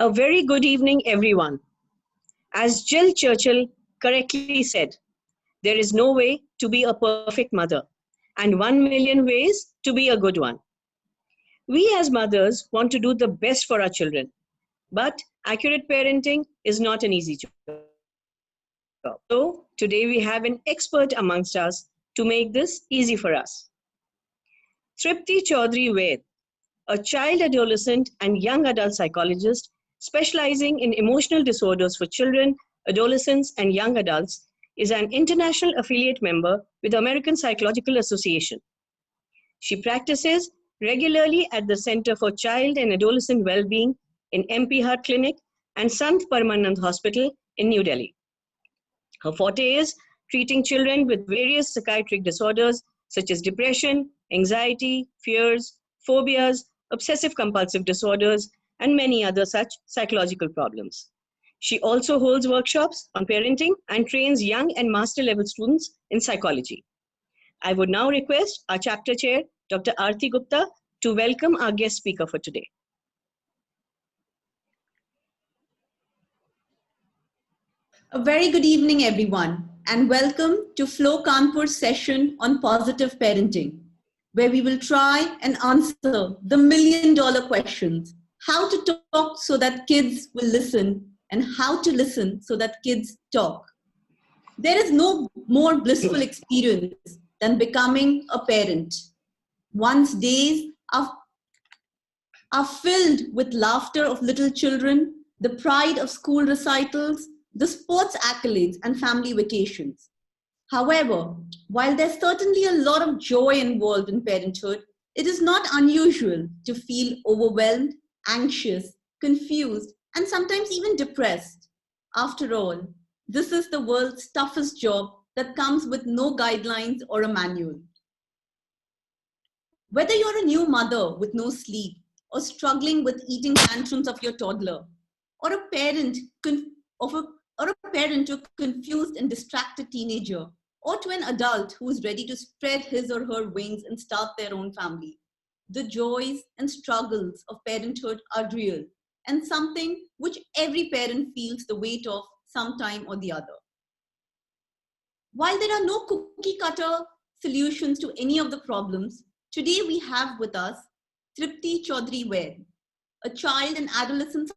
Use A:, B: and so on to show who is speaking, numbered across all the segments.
A: A very good evening, everyone. As Jill Churchill correctly said, there is no way to be a perfect mother, and 1,000,000 ways to be a good one. We as mothers want to do the best for our children, but accurate parenting is not an easy job. So, today we have an expert amongst us to make this easy for us. Tripti Chaudhary Vaid, a child, adolescent, and young adult psychologist specializing in emotional disorders for children, adolescents, and young adults, is an international affiliate member with the American Psychological Association. She practices regularly at the Center for Child and Adolescent Wellbeing in MP Heart Clinic and Sant Paramanand Hospital in New Delhi. Her forte is treating children with various psychiatric disorders such as depression, anxiety, fears, phobias, obsessive compulsive disorders, and many other such psychological problems. She also holds workshops on parenting and trains young and master level students in psychology. I would now request our chapter chair, Dr. Aarti Gupta, to welcome our guest speaker for today.
B: A very good evening, everyone, and welcome to Flo Kanpur's session on positive parenting, where we will try and answer the million-dollar questions: how to talk so that kids will listen, and how to listen so that kids talk. There is no more blissful experience than becoming a parent. One's days are filled with laughter of little children, the pride of school recitals, the sports accolades, and family vacations. However, while there's certainly a lot of joy involved in parenthood, it is not unusual to feel overwhelmed, anxious, confused, and sometimes even depressed. After all, this is the world's toughest job that comes with no guidelines or a manual. Whether you're a new mother with no sleep, or struggling with eating tantrums of your toddler, or a parent to a confused and distracted teenager, or to an adult who is ready to spread his or her wings and start their own family, the joys and struggles of parenthood are real and something which every parent feels the weight of sometime or the other. While there are no cookie cutter solutions to any of the problems, today we have with us Tripti Chaudhary Vaid, a child and adolescent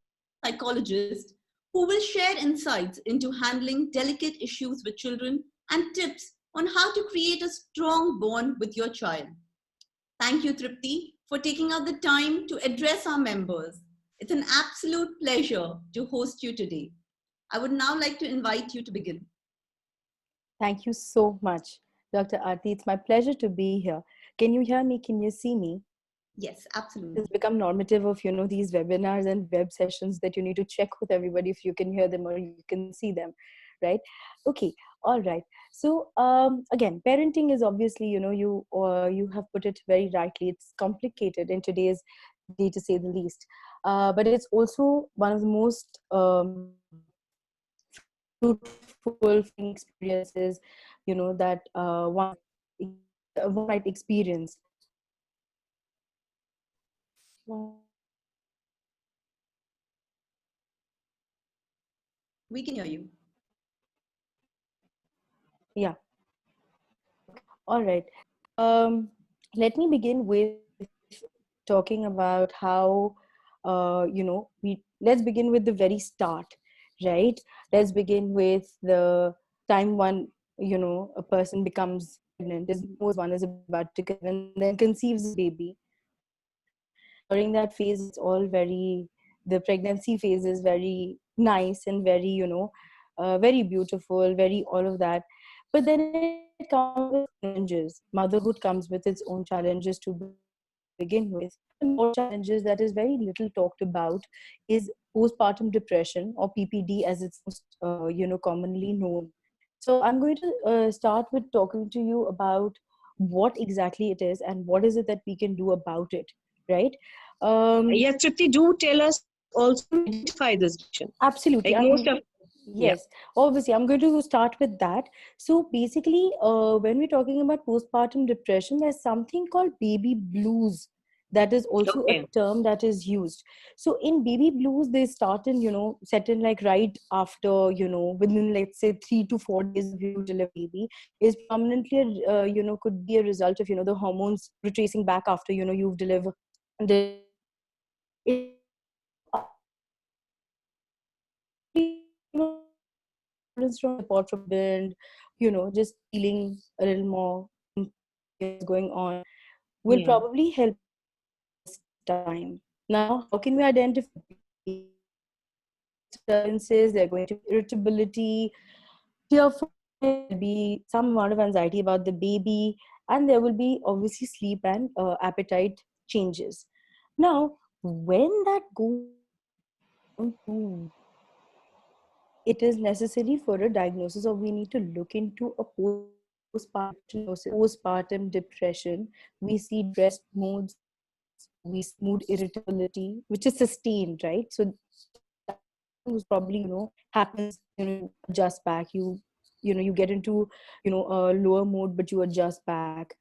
B: psychologist who will share insights into handling delicate issues with children and tips on how to create a strong bond with your child. Thank you, Tripti, for taking out the time to address our members. It's an absolute pleasure to host you today. I would now like to invite you to begin.
C: Thank you so much, Dr. Aarti. It's my pleasure to be here. Can you hear me? Can you see me?
B: Yes, absolutely.
C: It's become normative of, these webinars and web sessions that you need to check with everybody if you can hear them or you can see them, right? Okay, all right. So again, parenting is obviously, you have put it very rightly. It's complicated in today's day, to say the least. But it's also one of the most fruitful experiences, that one might experience.
B: We can hear you.
C: Yeah. All right. Let me begin with talking about how, let's begin with the very start, right? Let's begin with the time a person becomes pregnant, knows one is about to conceive and then conceives a baby. During that phase, it's all the pregnancy phase is very nice and very, very beautiful, very all of that. But then it comes with challenges. Motherhood comes with its own challenges to begin with. More challenges that is very little talked about is postpartum depression, or PPD as it's most, commonly known. So I'm going to start with talking to you about what exactly it is and what is it that we can do about it, right?
A: Yes, Tripti, do tell us also identify this depression.
C: Absolutely. Yes, obviously, I'm going to start with that. So basically, when we're talking about postpartum depression, there's something called baby blues, That is also a
A: Okay.
C: term that is used. So in baby blues, they start in, set in like right after, within, let's say, 3 to 4 days of you deliver baby, is prominently, could be a result of, the hormones retracing back after, you've delivered. It from support from husband, just feeling a little more going on, will
A: Yeah.
C: probably help this time. Now, how can we identify disturbances? They're going to be irritability, tearful, there'll be some amount of anxiety about the baby, and there will be obviously sleep and appetite changes. Now, when that goes on to, it is necessary for a diagnosis, or we need to look into a postpartum depression. We see depressed moods, we see mood irritability, which is sustained, right? So was probably, happens, adjust back. You get into, a lower mode, but you adjust back.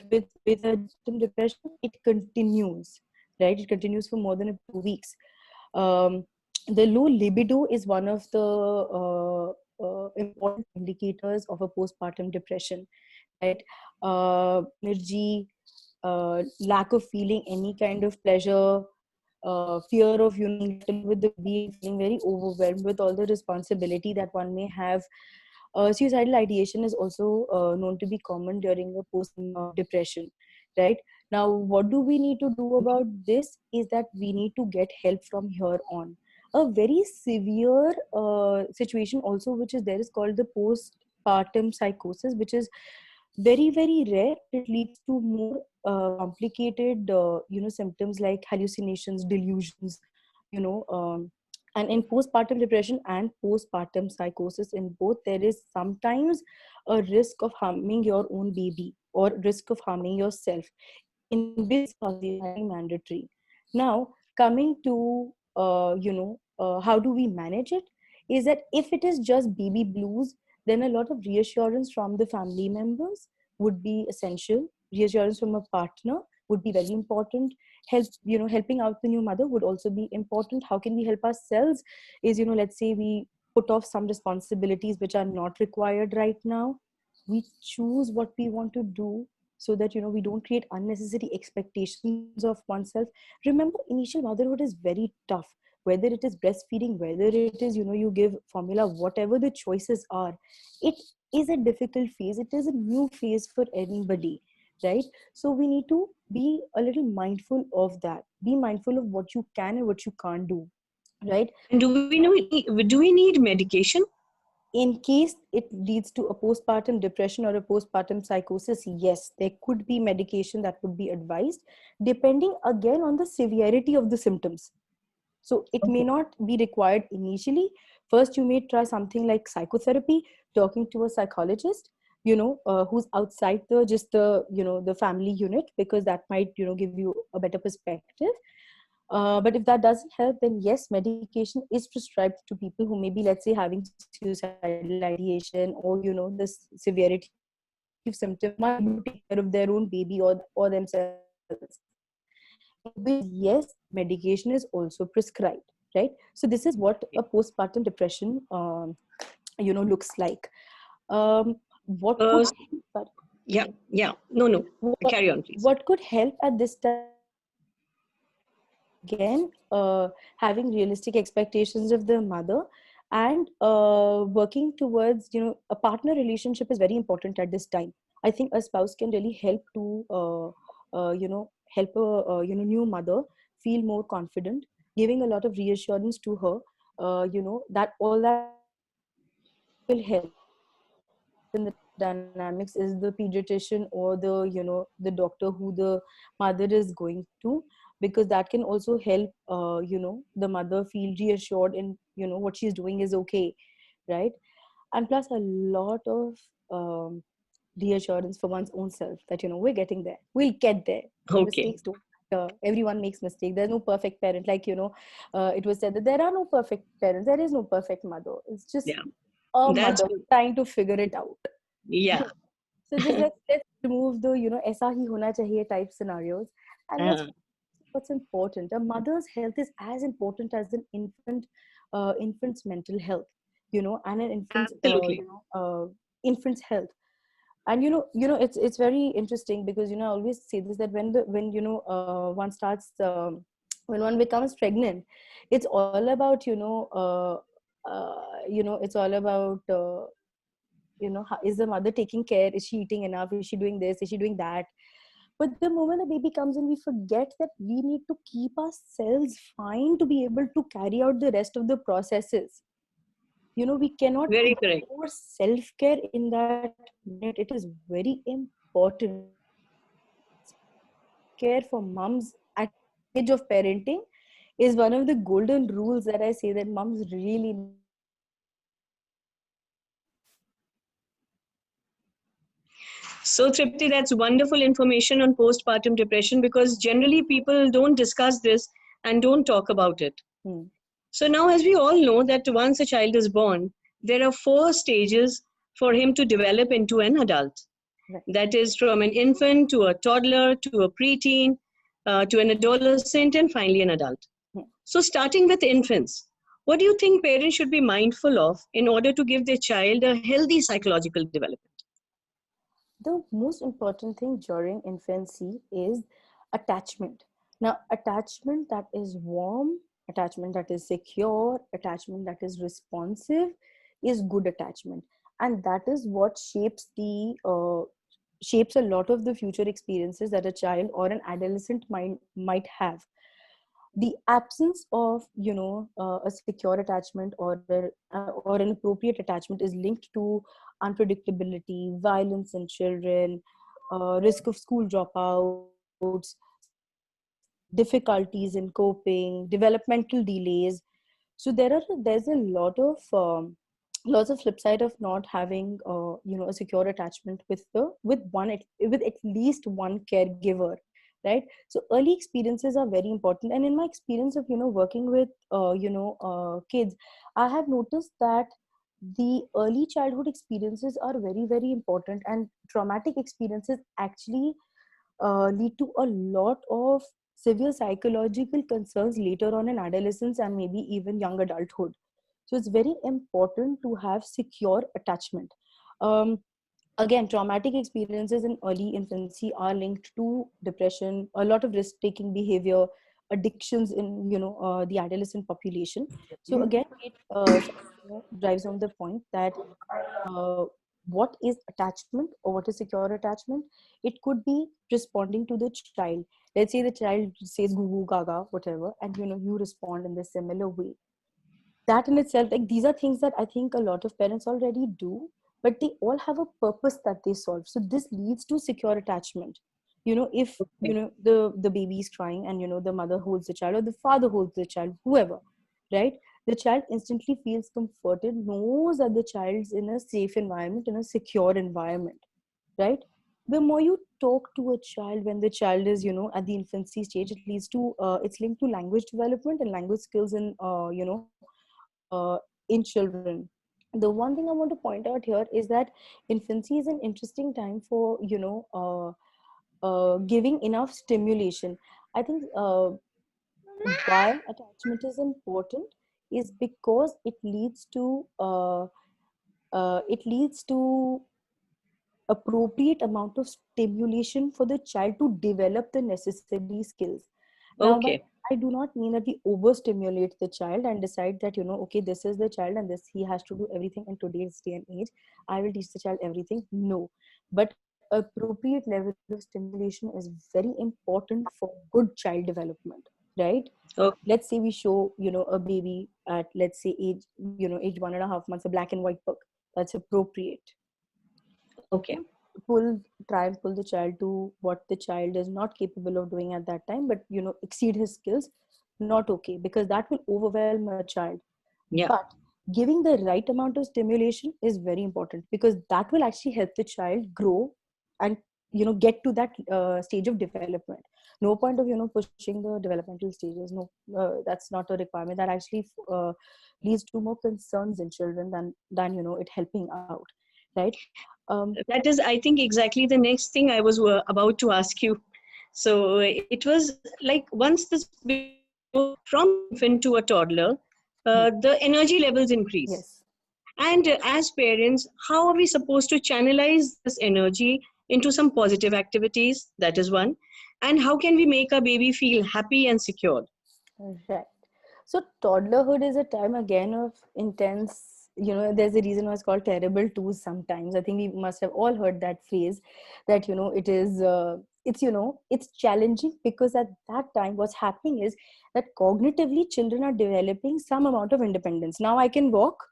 C: But with a depression, it continues, right? It continues for more than 2 weeks. um, the low libido is one of the important indicators of a postpartum depression, right? Energy, lack of feeling any kind of pleasure, fear of, being left alone with the baby, feeling very overwhelmed with all the responsibility that one may have. Suicidal ideation is also known to be common during a post depression, right? Now, what do we need to do about this is that we need to get help from here on. A very severe situation also, which is there, is called the postpartum psychosis, which is very, very rare. It leads to more complicated, symptoms like hallucinations, delusions, you know, and in postpartum depression and postpartum psychosis, in both, there is sometimes a risk of harming your own baby or risk of harming yourself, in which mandatory. Now, coming to, how do we manage it, is that if it is just baby blues, then a lot of reassurance from the family members would be essential. Reassurance from a partner would be very important. Helping out the new mother would also be important. How can we help ourselves is, let's say we put off some responsibilities which are not required right now. We choose what we want to do, so that, we don't create unnecessary expectations of oneself. Remember, initial motherhood is very tough, whether it is breastfeeding, whether it is, you give formula, whatever the choices are. It is a difficult phase, it is a new phase for anybody, right? So we need to be a little mindful of that. Be mindful of what you can and what you can't do, right?
A: And do we need medication?
C: In case it leads to a postpartum depression or a postpartum psychosis, yes, there could be medication that would be advised, depending again on the severity of the symptoms. So it may not be required initially. First, you may try something like psychotherapy, talking to a psychologist, who's outside the family unit, because that might, give you a better perspective. But if that doesn't help, then yes, medication is prescribed to people who may be, let's say, having suicidal ideation, or, the severity of symptom, are able to take care of their own baby or themselves. In which, yes, medication is also prescribed, right? So this is what a postpartum depression, looks like. What could
A: Uh, yeah, yeah. No, no.
C: what,
A: Carry on, please.
C: what could help at this time again, having realistic expectations of the mother, and working towards, a partner relationship is very important at this time. I think a spouse can really help to help a, new mother feel more confident, giving a lot of reassurance to her, that all that will help in the dynamics is the pediatrician or the doctor who the mother is going to, because that can also help the mother feel reassured in, what she's doing is okay, right? And plus a lot of um, reassurance for one's own self that, we're getting there, we'll get there.
A: Okay.
C: Mistakes don't matter. Everyone makes mistakes. There's no perfect parent, like, it was said that there are no perfect parents, there is no perfect mother. It's just
A: Yeah.
C: a
A: That's
C: mother
A: good.
C: trying to figure it out.
A: Yeah.
C: So just let's remove the, ऐसा ही होना चाहिए type scenarios, And that's
A: Uh,
C: what's important. A mother's health is as important as an infant's mental health, and an
A: Absolutely.
C: infant's health. And it's very interesting because I always say this, that when one starts when one becomes pregnant, it's all about it's all about is the mother taking care, is she eating enough, is she doing this, is she doing that. But the moment the baby comes in, we forget that we need to keep ourselves fine to be able to carry out the rest of the processes. We cannot
A: Very correct.
C: ignore self-care in that minute. It is very important. Care for moms at age of parenting is one of the golden rules that I say that moms really need to
A: So, Tripti, that's wonderful information on postpartum depression because generally people don't discuss this and don't talk about it.
C: Hmm.
A: So, now, as we all know, that once a child is born, there are 4 stages for him to develop into an adult.
C: Right.
A: That is from an infant to a toddler to a preteen to an adolescent and finally an adult.
C: Hmm.
A: So, starting with infants, what do you think parents should be mindful of in order to give their child a healthy psychological development?
C: The most important thing during infancy is attachment. Now, attachment that is warm, attachment that is secure, attachment that is responsive is good attachment. And that is what shapes a lot of the future experiences that a child or an adolescent might have. The absence of a secure attachment or an appropriate attachment is linked to unpredictability, violence in children, risk of school dropouts, difficulties in coping, developmental delays. So there's a lots of flip side of not having a secure attachment with at least one caregiver, right? So early experiences are very important, and in my experience of working with kids, I have noticed that the early childhood experiences are very, very important, and traumatic experiences actually lead to a lot of severe psychological concerns later on in adolescence and maybe even young adulthood. So it's very important to have secure attachment. um, Again, traumatic experiences in early infancy are linked to depression, a lot of risk taking behavior, addictions in the adolescent population. So again, it drives on the point that uh, what is attachment or what is secure attachment. It could be responding to the child. Let's say the child says goo goo gaga whatever, and you respond in the similar way. That in itself, like, these are things that I think a lot of parents already do, but they all have a purpose that they solve. So this leads to secure attachment. If
A: Okay.
C: the baby is crying, and the mother holds the child or the father holds the child, whoever, right? The child instantly feels comforted, knows that the child's in a safe environment, in a secure environment, right? The more you talk to a child when the child is at the infancy stage, it leads to it's linked to language development and language skills in children. The one thing I want to point out here is that infancy is an interesting time for giving enough stimulation. I think why attachment is important is because it leads to appropriate amount of stimulation for the child to develop the necessary skills. Now, but
A: Okay.
C: I do not mean that we overstimulate the child and decide that, okay, this is the child and this he has to do everything in today's day and age. I will teach the child everything. No. But appropriate level of stimulation is very important for good child development, right?
A: Okay.
C: Let's say we show, a baby at, let's say, age 1.5 months, a black and white book. That's appropriate.
A: Okay.
C: pull Try and pull the child to what the child is not capable of doing at that time, but exceed his skills, not okay, because that will overwhelm a child.
A: Yeah.
C: But giving the right amount of stimulation is very important, because that will actually help the child grow and get to that stage of development. No point of pushing the developmental stages. No, that's not a requirement. That actually leads to more concerns in children than it helping out, right? um
A: That is, I think, exactly the next thing I was about to ask you. So it was like once this baby grows from infant to a toddler, the energy levels increase.
C: Yes.
A: And as parents, how are we supposed to channelize this energy into some positive activities? That is one. And how can we make our baby feel happy and secure?
C: Right. So toddlerhood is a time again of intense, there's a reason why it's called terrible twos sometimes. I think we must have all heard that phrase that, it is, it's challenging because at that time what's happening is that cognitively children are developing some amount of independence. Now I can walk,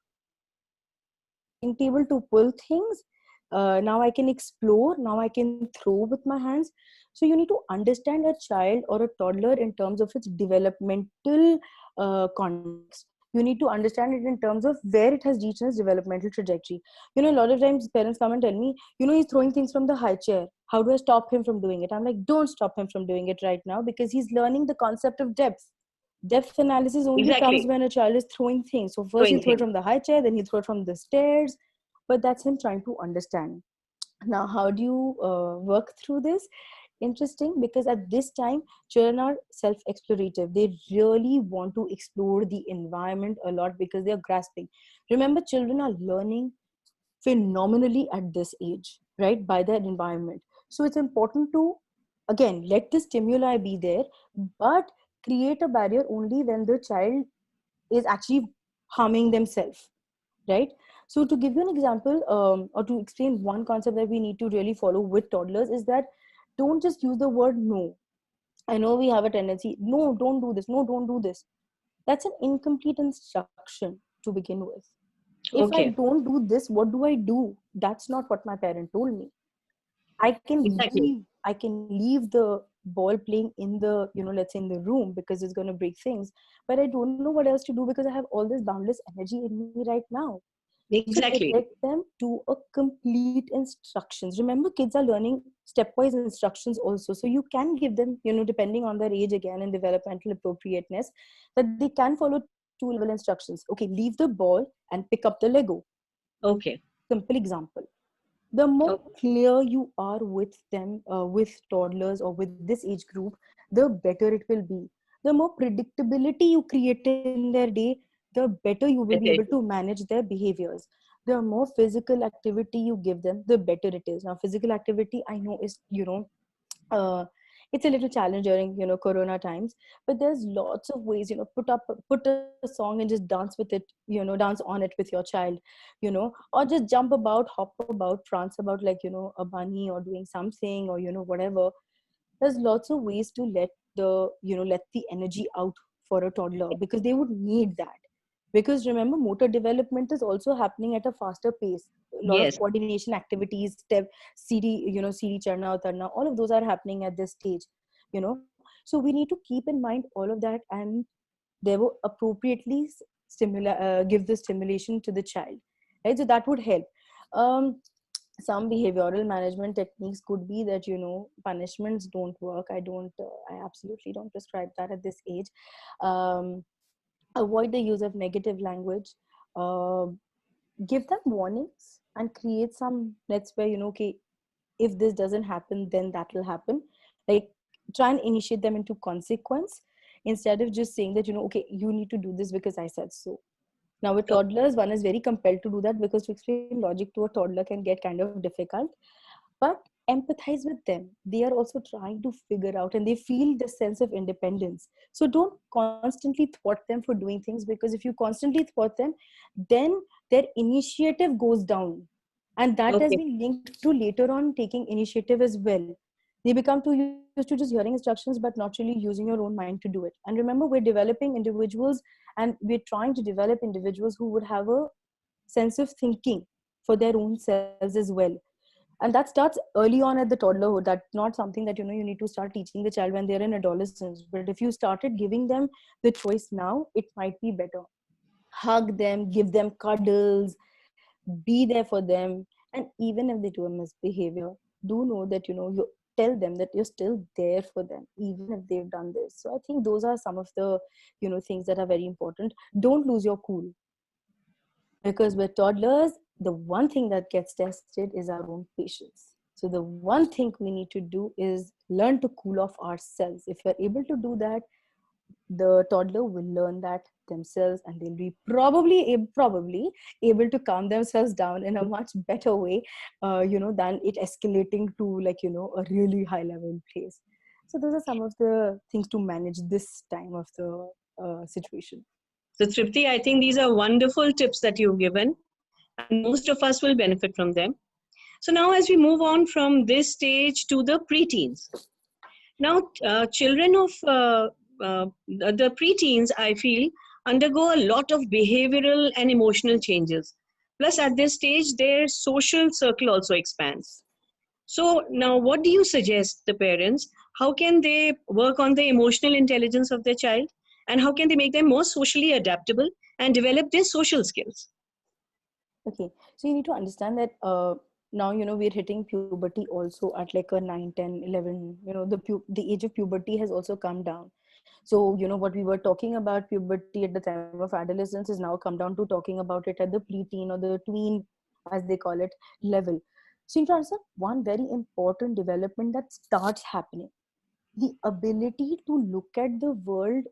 C: being able to pull things. Now I can explore. Now I can throw with my hands. So you need to understand a child or a toddler in terms of its developmental context. You need to understand it in terms of where it has reached in its developmental trajectory. A lot of times parents come and tell me, he's throwing things from the high chair. How do I stop him from doing it? I'm like, don't stop him from doing it right now, because he's learning the concept of depth. Depth analysis only comes
A: Exactly.
C: when a child is throwing things. So first you
A: Throwing
C: throw it
A: things.
C: from the high chair, then you throw it from the stairs. But that's him trying to understand. Now, how do you work through this? Interesting, because at this time children are self-explorative. They really want to explore the environment a lot because they are grasping. Remember, children are learning phenomenally at this age, right, by their environment. So it's important to, again, let the stimuli be there, but create a barrier only when the child is actually harming themselves, right? So to give you an example, or to explain one concept that we need to really follow with toddlers, is that don't just use the word no. I know we have a tendency, no, don't do this, no, don't do this. That's an incomplete instruction to begin with. If I
A: Okay.
C: don't do this, what do I do? That's not what my parent told me.
A: Exactly.
C: I can leave the ball playing in the, let's say in the room, because it's going to break things, but I don't know what else to do because I have all this boundless energy in me right now. So
A: Exactly.
C: direct them to a complete instructions. Remember, kids are learning stepwise instructions also. So you can give them, depending on their age again and developmental appropriateness, that they can follow two level instructions. Okay, leave the ball and pick up the Lego.
A: Okay.
C: Simple example. The more
A: Okay.
C: clear you are with them, with toddlers or with this age group, the better it will be. The more predictability you create in their day, the better you will be able to
A: Okay.
C: manage their behaviors. The more physical activity you give them, the better it is. Now physical activity, I know, is, uh, it's a little challenge during, corona times, but there's lots of ways, put a song and just dance with it, dance on it with your child, or just jump about, hop about, prance about, like, a bunny, or doing something, or whatever. There's lots of ways to let the energy out for a toddler, because they would need that. Because remember, motor development is also happening at a faster pace. A lot of
A: Yes.
C: coordination activities, step, cd, cd charna utarna, all of those are happening at this stage. So we need to keep in mind all of that, and they will appropriately give the stimulation to the child, right? So that would help. Some behavioral management techniques could be that, punishments don't work. I absolutely don't prescribe that at this age. um, Avoid the use of negative language. uh, Give them warnings and create some nets where, okay, if this doesn't happen, then that will happen. Like, try and initiate them into consequence, instead of just saying that, okay, you need to do this because I said so. Now with
A: Okay.
C: toddlers, one is very compelled to do that, because to explain logic to a toddler can get kind of difficult. But empathize with them. They are also trying to figure out, and they feel the sense of independence. So don't constantly thwart them for doing things, because if you constantly thwart them, then their initiative goes down. And that has
A: Okay.
C: been linked to later on taking initiative as well. They become too used to just hearing instructions, but not really using your own mind to do it. And remember, we're developing individuals, and we're trying to develop individuals who would have a sense of thinking for their own selves as well. And that starts early on at the toddlerhood. That's not something that, you need to start teaching the child when they're in adolescence. But if you started giving them the choice now, it might be better. Hug them, give them cuddles, be there for them. And even if they do a misbehavior, do know that, you tell them that you're still there for them even if they've done this. So I think those are some of the, things that are very important. Don't lose your cool, because with toddlers, the one thing that gets tested is our own patience. So the one thing we need to do is learn to cool off ourselves. If you're able to do that, the toddler will learn that themselves, and they'll be probably able to calm themselves down in a much better way, than it escalating to, like, a really high level place. So those are some of the things to manage this time of the situation.
A: So, Tripti, I think these are wonderful tips that you've given, and most of us will benefit from them. So, now as we move on from this stage to the preteens, now children of the preteens, I feel, undergo a lot of behavioral and emotional changes. Plus, at this stage, their social circle also expands. So, now what do you suggest the parents? How can they work on the emotional intelligence of their child? And how can they make them more socially adaptable and develop their social skills?
C: Okay, so you need to understand that now, we're hitting puberty also at like a 9, 10, 11. The age of puberty has also come down. So, what we were talking about puberty at the time of adolescence is now come down to talking about it at the preteen or the tween, as they call it, level. So, you need to understand one very important development that starts happening: the ability to look at the world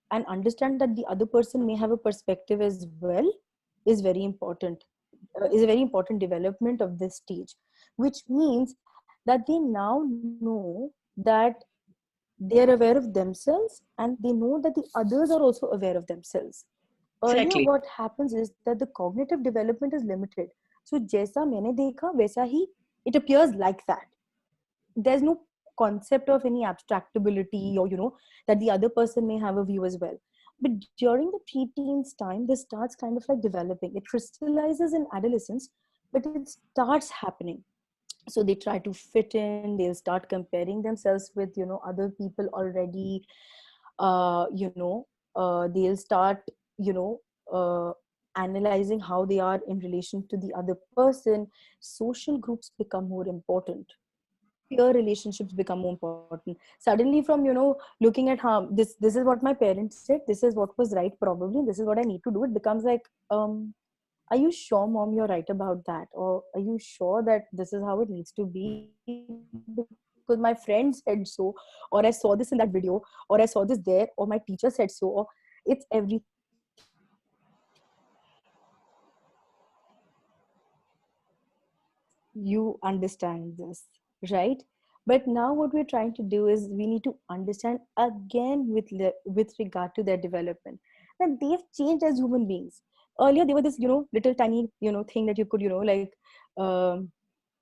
C: and understand that the other person may have a perspective as well is very important. Is a very important development of this stage, which means that they now know that they're aware of themselves, and they know that the others are also aware of themselves. Earlier,
A: Exactly.
C: what happens is that the cognitive development is limited. So, jaisa maine dekha, वैसा ही it appears like that. There's no concept of any abstractability, or that the other person may have a view as well. But during the preteens time, this starts kind of like developing. It crystallizes in adolescence, but it starts happening. So they try to fit in, they'll start comparing themselves with other people already. They'll start you know uh, analyzing how they are in relation to the other person. Social groups become more important, peer relationships become more important. Suddenly, from looking at how this is what my parents said, this is what was right, probably this is what I need to do, it becomes like, are you sure, mom, you're right about that? Or are you sure that this is how it needs to be? Because my friend said so, or I saw this in that video, or I saw this there, or my teacher said so, or it's everything that you need to understand. You understand this, right? But now what we're trying to do is we need to understand again with regard to their development, that they've changed as human beings. Earlier they were this little tiny thing that you could like, um,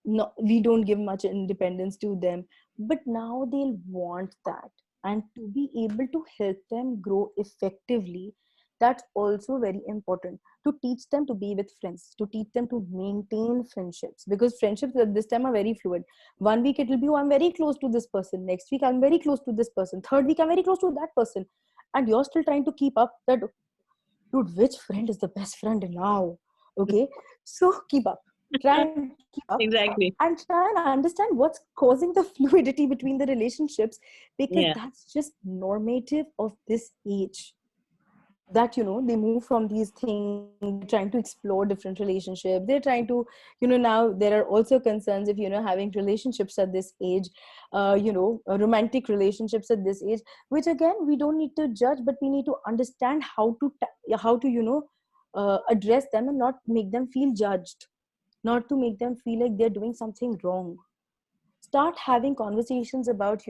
C: no, we don't give much independence to them. But now they'll want that, and to be able to help them grow effectively, that's also very important. To teach them to be with friends, to teach them to maintain friendships, because friendships at this time are very fluid. One week it will be, oh, I'm very close to this person, next week I'm very close to this person, third week I'm very close to that person, and you're still trying to keep up that, dude, which friend is the best friend now? Okay, so keep up, try and keep up,
A: Exactly.
C: and try and understand what's causing the fluidity between the relationships, because
A: Yeah.
C: that's just normative of this age. That they move from these things, they're trying to explore different relationships, they're trying to now there are also concerns if having relationships at this age, romantic relationships at this age, which again we don't need to judge, but we need to understand how to address them and not make them feel judged, not to make them feel like they're doing something wrong. Start having conversations about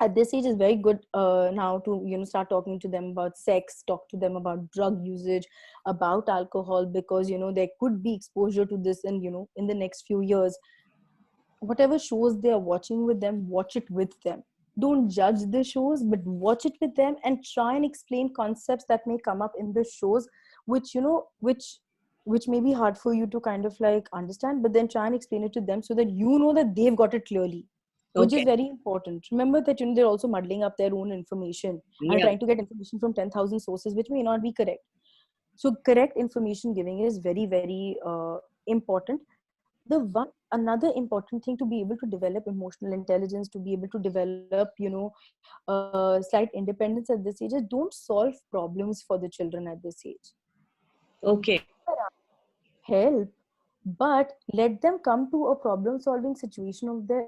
C: at this age is very good now to start talking to them about sex, talk to them about drug usage, about alcohol, because there could be exposure to this, and in the next few years, whatever shows they are watching with them, watch it with them. Don't judge the shows, but watch it with them and try and explain concepts that may come up in the shows, which which may be hard for you to kind of like understand, but then try and explain it to them so that that they've got it clearly, which is
A: Okay.
C: very important. Remember that they're also muddling up their own information and
A: Yeah.
C: trying to get information from 10,000 sources, which may not be correct. So correct information giving is very, very important. The one another important thing to be able to develop emotional intelligence, to be able to develop slight independence at this age, is don't solve problems for the children at this age.
A: Okay.
C: Help. but let them come to a problem solving situation of their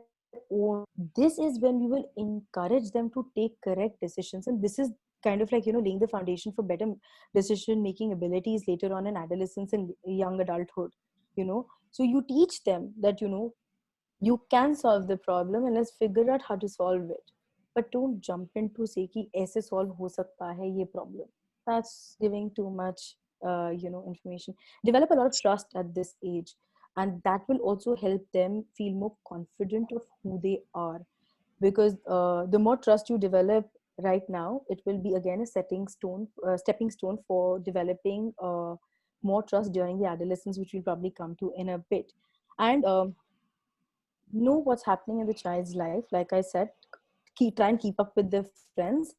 C: own. This is when we will encourage them to take correct decisions, and this is kind of like, laying the foundation for better decision making abilities later on in adolescence and young adulthood. So you teach them that, you can solve the problem, and let's figure out how to solve it. But don't jump into say कि ऐसे solve हो सकता है ये problem. That's giving too much information. Develop a lot of trust at this age, and that will also help them feel more confident of who they are. Because the more trust you develop right now, it will be again a stepping stone for developing more trust during the adolescence, which we'll probably come to in a bit. And know what's happening in the child's life. Like I said, try and keep up with their friends.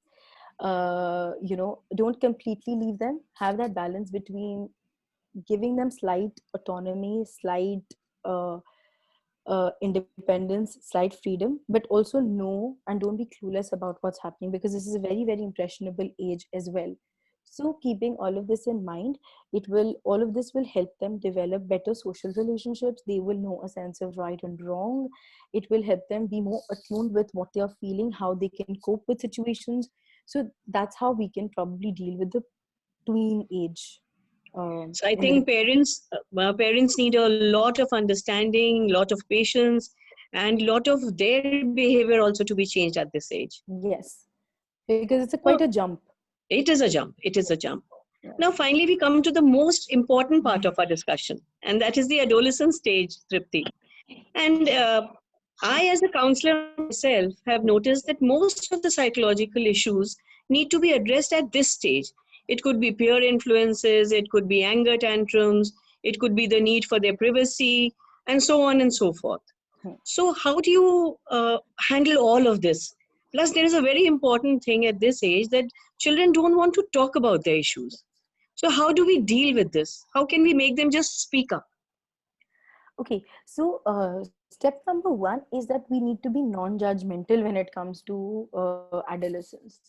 C: Don't completely leave them. Have that balance between giving them slight autonomy, slight uh, independence, slight freedom, but also know and don't be clueless about what's happening, because this is a very, very impressionable age as well. So keeping all of this in mind, all of this will help them develop better social relationships. They will know a sense of right and wrong. It will help them be more attuned with what they are feeling, how they can cope with situations. So that's how we can probably deal with the tween age.
A: So I
C: In the
A: think parents need a lot of understanding, lot of patience, and lot of their behavior also to be changed at this age.
C: Yes, because it's quite
A: So
C: a jump.
A: it is a jump. It is a jump.
C: Yeah.
A: Now, finally, we come to the most important part of our discussion, and that is the adolescent stage, Tripti. And I, as a counselor myself, have noticed that most of the psychological issues need to be addressed at this stage. It could be peer influences, it could be anger tantrums, it could be the need for their privacy, and so on and so forth. So, how do you handle all of this? Plus, there is a very important thing at this age that children don't want to talk about their issues. So, how do we deal with this? How can we make them just speak up?
C: Okay, so step number one is that we need to be non-judgmental when it comes to adolescence.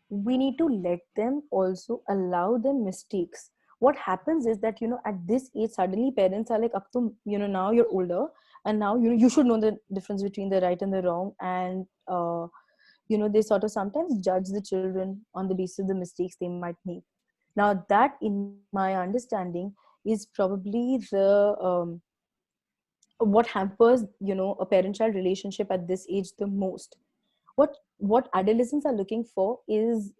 C: We need to let them also allow them mistakes. What happens is that, at this age, suddenly parents are like, up to, now you're older, and now, you should know the difference between the right and the wrong. And, they sort of sometimes judge the children on the basis of the mistakes they might make. Now, that, in my understanding, is probably the what hampers a parent child relationship at this age the most. What adolescents are looking for is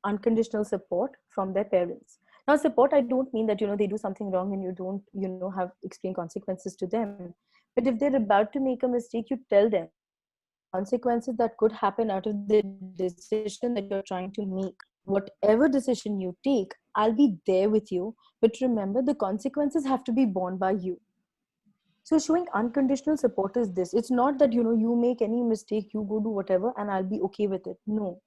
C: unconditional support from their parents. Now, support, I don't mean that they do something wrong and you don't have explain consequences to them. But if they're about to make a mistake, you tell them consequences that could happen out of the decision that you're trying to make. Whatever decision you take, I'll be there with you, but remember, the consequences have to be borne by you. So showing unconditional support is this. It's not that, you make any mistake, you go do whatever, and I'll be okay with it. No,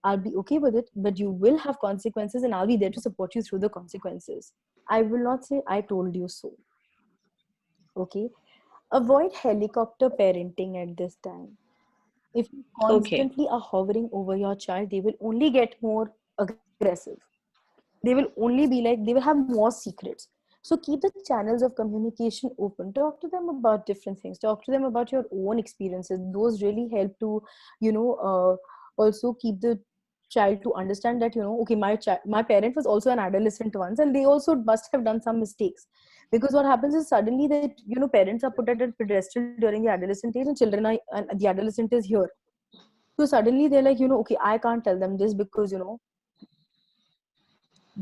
C: I'll be okay with it, but you will have consequences, and I'll be there to support you through the consequences. I will not say I told you so. Okay. Avoid helicopter parenting at this time. If you
A: Okay.
C: constantly are hovering over your child, they will only get more aggressive. They will only be like, they will have more secrets. So keep the channels of communication open. Talk to them about different things. Talk to them about your own experiences. Those really help to also keep the child to understand that, okay, my parent was also an adolescent once, and they also must have done some mistakes. Because what happens is suddenly that, parents are put at a pedestal during the adolescent age, and children are, and the adolescent is here. So suddenly they're like, okay, I can't tell them this because,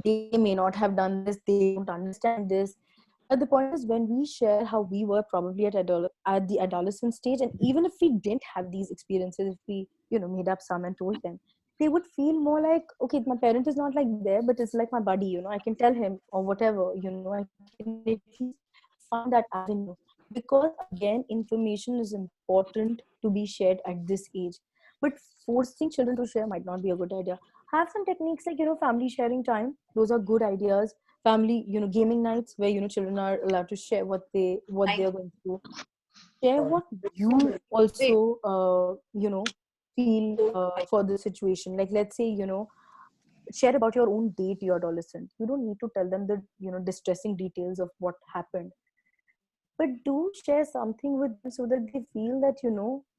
C: they may not have done this, they don't understand this. But the point is, when we share how we were probably at the adolescent stage, and even if we didn't have these experiences, if we made up some and told them, they would feel more like, okay, my parent is not like there, but it's like my buddy, I can tell him or whatever, I can at least find that avenue. Because again, information is important to be shared at this age, but forcing children to share might not be a good idea. Have some techniques like, family sharing time. Those are good ideas. Family, gaming nights where, children are allowed to share what they're going through. Share what you also feel for the situation. Like, let's say, share about your own day to your adolescent. You don't need to tell them the distressing details of what happened. but do share something with them so that they feel that,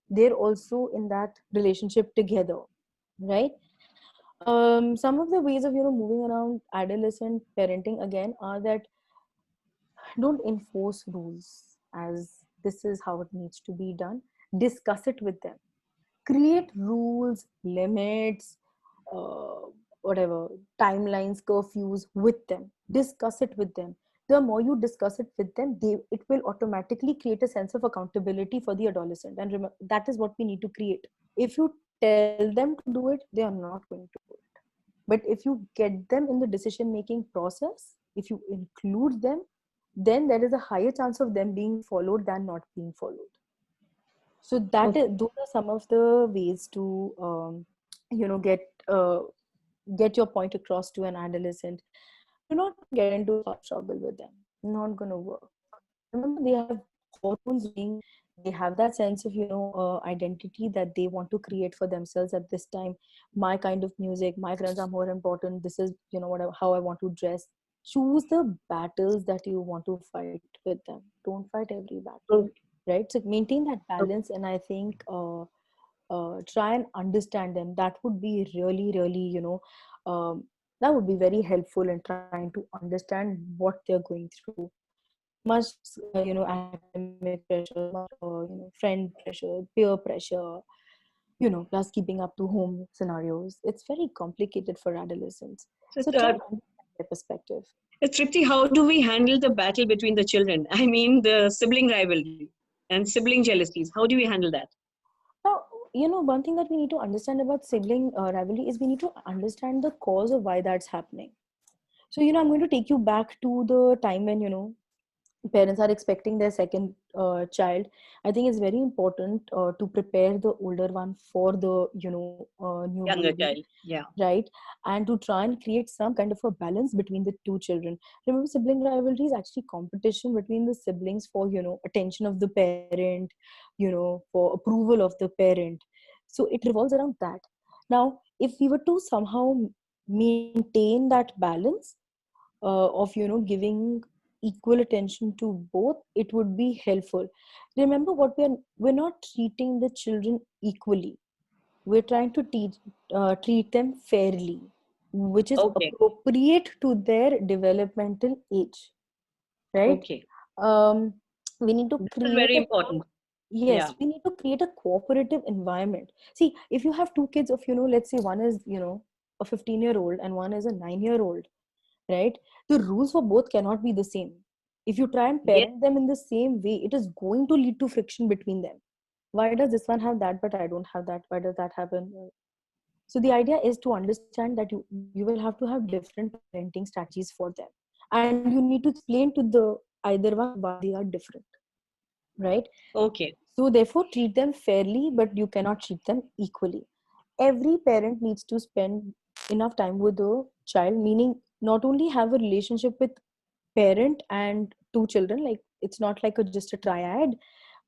C: they're also in that relationship together, right? Some of the ways of, moving around adolescent parenting again are that don't enforce rules as this is how it needs to be done. Discuss it with them. Create rules, limits, uh, whatever, timelines, curfews with them. Discuss it with them. The more you discuss it with them, it will automatically create a sense of accountability for the adolescent. And remember, that is what we need to create. If you tell them to do it, they are not going to do it. But if you get them in the decision making process, if you include them, then there is a higher chance of them being followed than not being followed. So those are some of the ways to get your point across to an adolescent. Do not get into a fast trouble with them. Not gonna work. Remember, they have hormones running. They have that sense of identity that they want to create for themselves at this time. My kind of music, my friends are more important. This is how I want to dress. Choose the battles that you want to fight with them. Don't fight every battle, right? So maintain that balance, and I think try and understand them. That would be really, really, that would be very helpful in trying to understand what they're going through. Much academic pressure, much friend pressure, peer pressure, plus keeping up to home scenarios. It's very complicated for adolescents. So try and understand their perspective.
A: Tripti, how do we handle the battle between the children? I mean, the sibling rivalry and sibling jealousies. How do we handle that?
C: Now, one thing that we need to understand about sibling rivalry is we need to understand the cause of why that's happening. So, I'm going to take you back to the time when, parents are expecting their second child. I think it's very important to prepare the older one for the new
A: Younger
C: baby,
A: child, yeah.
C: right? And to try and create some kind of a balance between the two children. Remember, sibling rivalry is actually competition between the siblings for attention of the parent, for approval of the parent. So it revolves around that. Now, if we were to somehow maintain that balance of giving equal attention to both, it would be helpful. Remember, we're not treating the children equally. We're trying to treat them fairly, which is appropriate to their developmental age, right? We need to create
A: very important.
C: Yes, we need to create a cooperative environment. See, if you have two kids of let's say one is a 15-year-old and one is a 9-year-old, right? The rules for both cannot be the same. If you try and parent them in the same way, it is going to lead to friction between them. Why does this one have that but I don't have that? Why does that happen? So the idea is to understand that you will have to have different parenting strategies for them, and you need to explain to the either one why they are different, right? So therefore treat them fairly, but you cannot treat them equally. Every parent needs to spend enough time with the child, meaning not only have a relationship with parent and two children, like it's not like just a triad,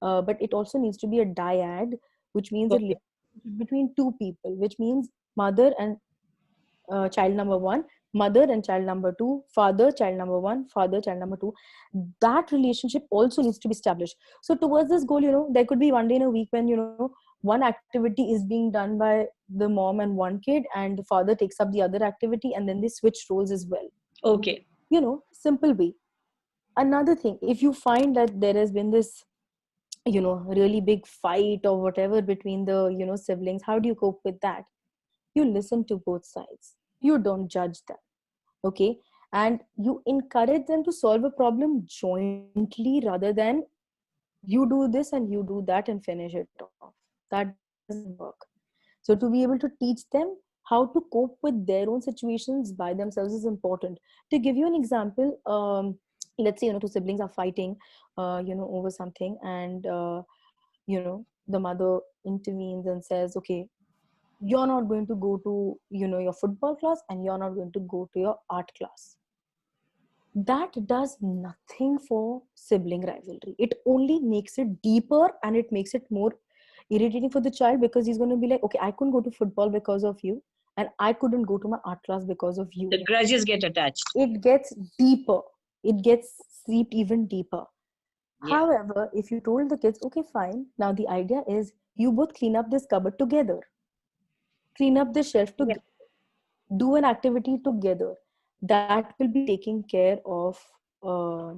C: but it also needs to be a dyad, which means a relationship between two people, which means mother and child number one, mother and child number two, father, child number one, father, child number two. That relationship also needs to be established. So towards this goal, there could be one day in a week when one activity is being done by the mom and one kid, and the father takes up the other activity, and then they switch roles as well. Simple way. Another thing, if you find that there has been this really big fight or whatever between the siblings, how do you cope with that? You listen to both sides. You don't judge them, okay? And you encourage them to solve a problem jointly rather than you do this and you do that and finish it off. That doesn't work. So to be able to teach them how to cope with their own situations by themselves is important. To give you an example, let's say two siblings are fighting over something, and the mother intervenes and says, okay, you're not going to go to your football class, and you're not going to go to your art class. That does nothing for sibling rivalry. It only makes it deeper, and it makes it more irritating for the child, because he's going to be like, okay, I couldn't go to football because of you, and I couldn't go to my art class because of you.
A: The grudges get attached.
C: It gets deeper. It gets seeped even deeper.
A: Yeah.
C: However, if you told the kids, okay, fine, now the idea is you both clean up this cupboard together, clean up the shelf
A: Yeah.
C: together, do an activity together, that will be taking care of uh,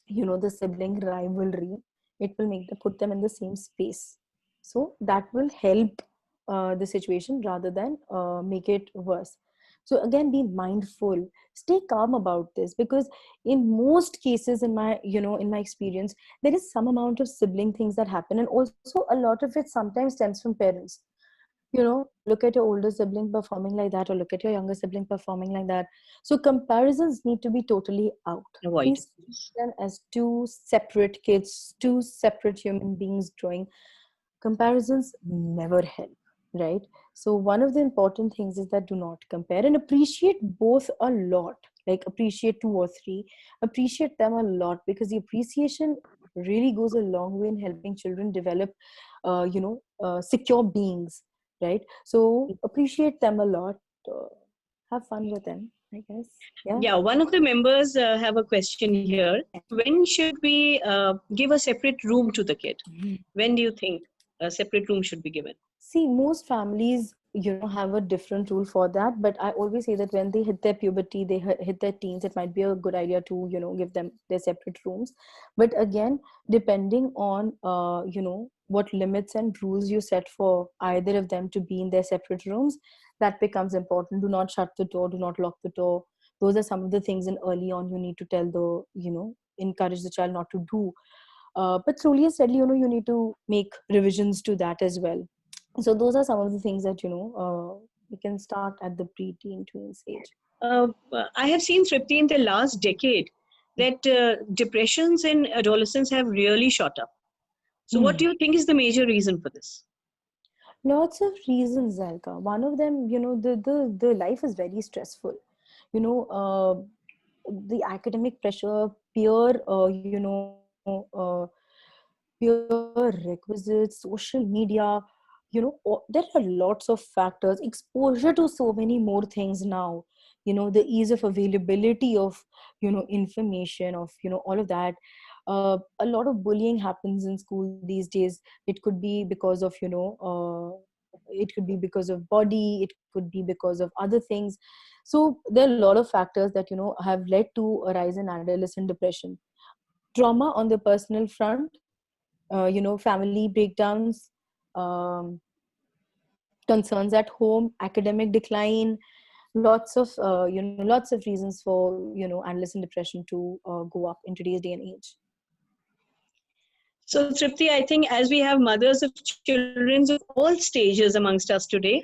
C: the sibling rivalry. It will make them, put them in the same space, so that will help the situation rather than make it worse. So again, be mindful, stay calm about this, because in most cases, in my in my experience, there is some amount of sibling things that happen, and also a lot of it sometimes stems from parents. Look at your older sibling performing like that, or look at your younger sibling performing like that. So comparisons need to be totally out.
A: Avoid.
C: Please see them as two separate kids, two separate human beings growing. Comparisons never help, right? So one of the important things is that do not compare, and appreciate both a lot. Like, appreciate two or three, appreciate them a lot, because the appreciation really goes a long way in helping children develop secure beings, right? So appreciate them a lot. uh, have fun with them, I guess. Yeah.
A: Yeah, one of the members have a question here. When should we give a separate room to the kid? When do you think a separate room should be given?
C: See, most families, have a different rule for that. But I always say that when they hit their puberty, they hit their teens, it might be a good idea to, give them their separate rooms. But again, depending on, what limits and rules you set for either of them to be in their separate rooms, that becomes important. Do not shut the door, do not lock the door. Those are some of the things in early on you need to tell encourage the child not to do. But slowly and steadily, you need to make revisions to that as well. So those are some of the things that we can start at the preteen tweens age.
A: I have seen, Tripti, in the last decade that depressions in adolescents have really shot up. So, what do you think is the major reason for this?
C: Lots of reasons, Zalka. One of them, the life is very stressful. You know, the academic pressure, peer, peer requisites, social media. There are lots of factors. Exposure to so many more things now. The ease of availability of information, of all of that. A lot of bullying happens in school these days. It could be because of it could be because of body, it could be because of other things. So there are a lot of factors that have led to a rise in adolescent depression. Trauma on the personal front, family breakdowns, um, concerns at home, academic decline, lots of lots of reasons for adolescent depression to go up in today's day and age.
A: So, Tripti, I think as we have mothers of children of all stages amongst us today,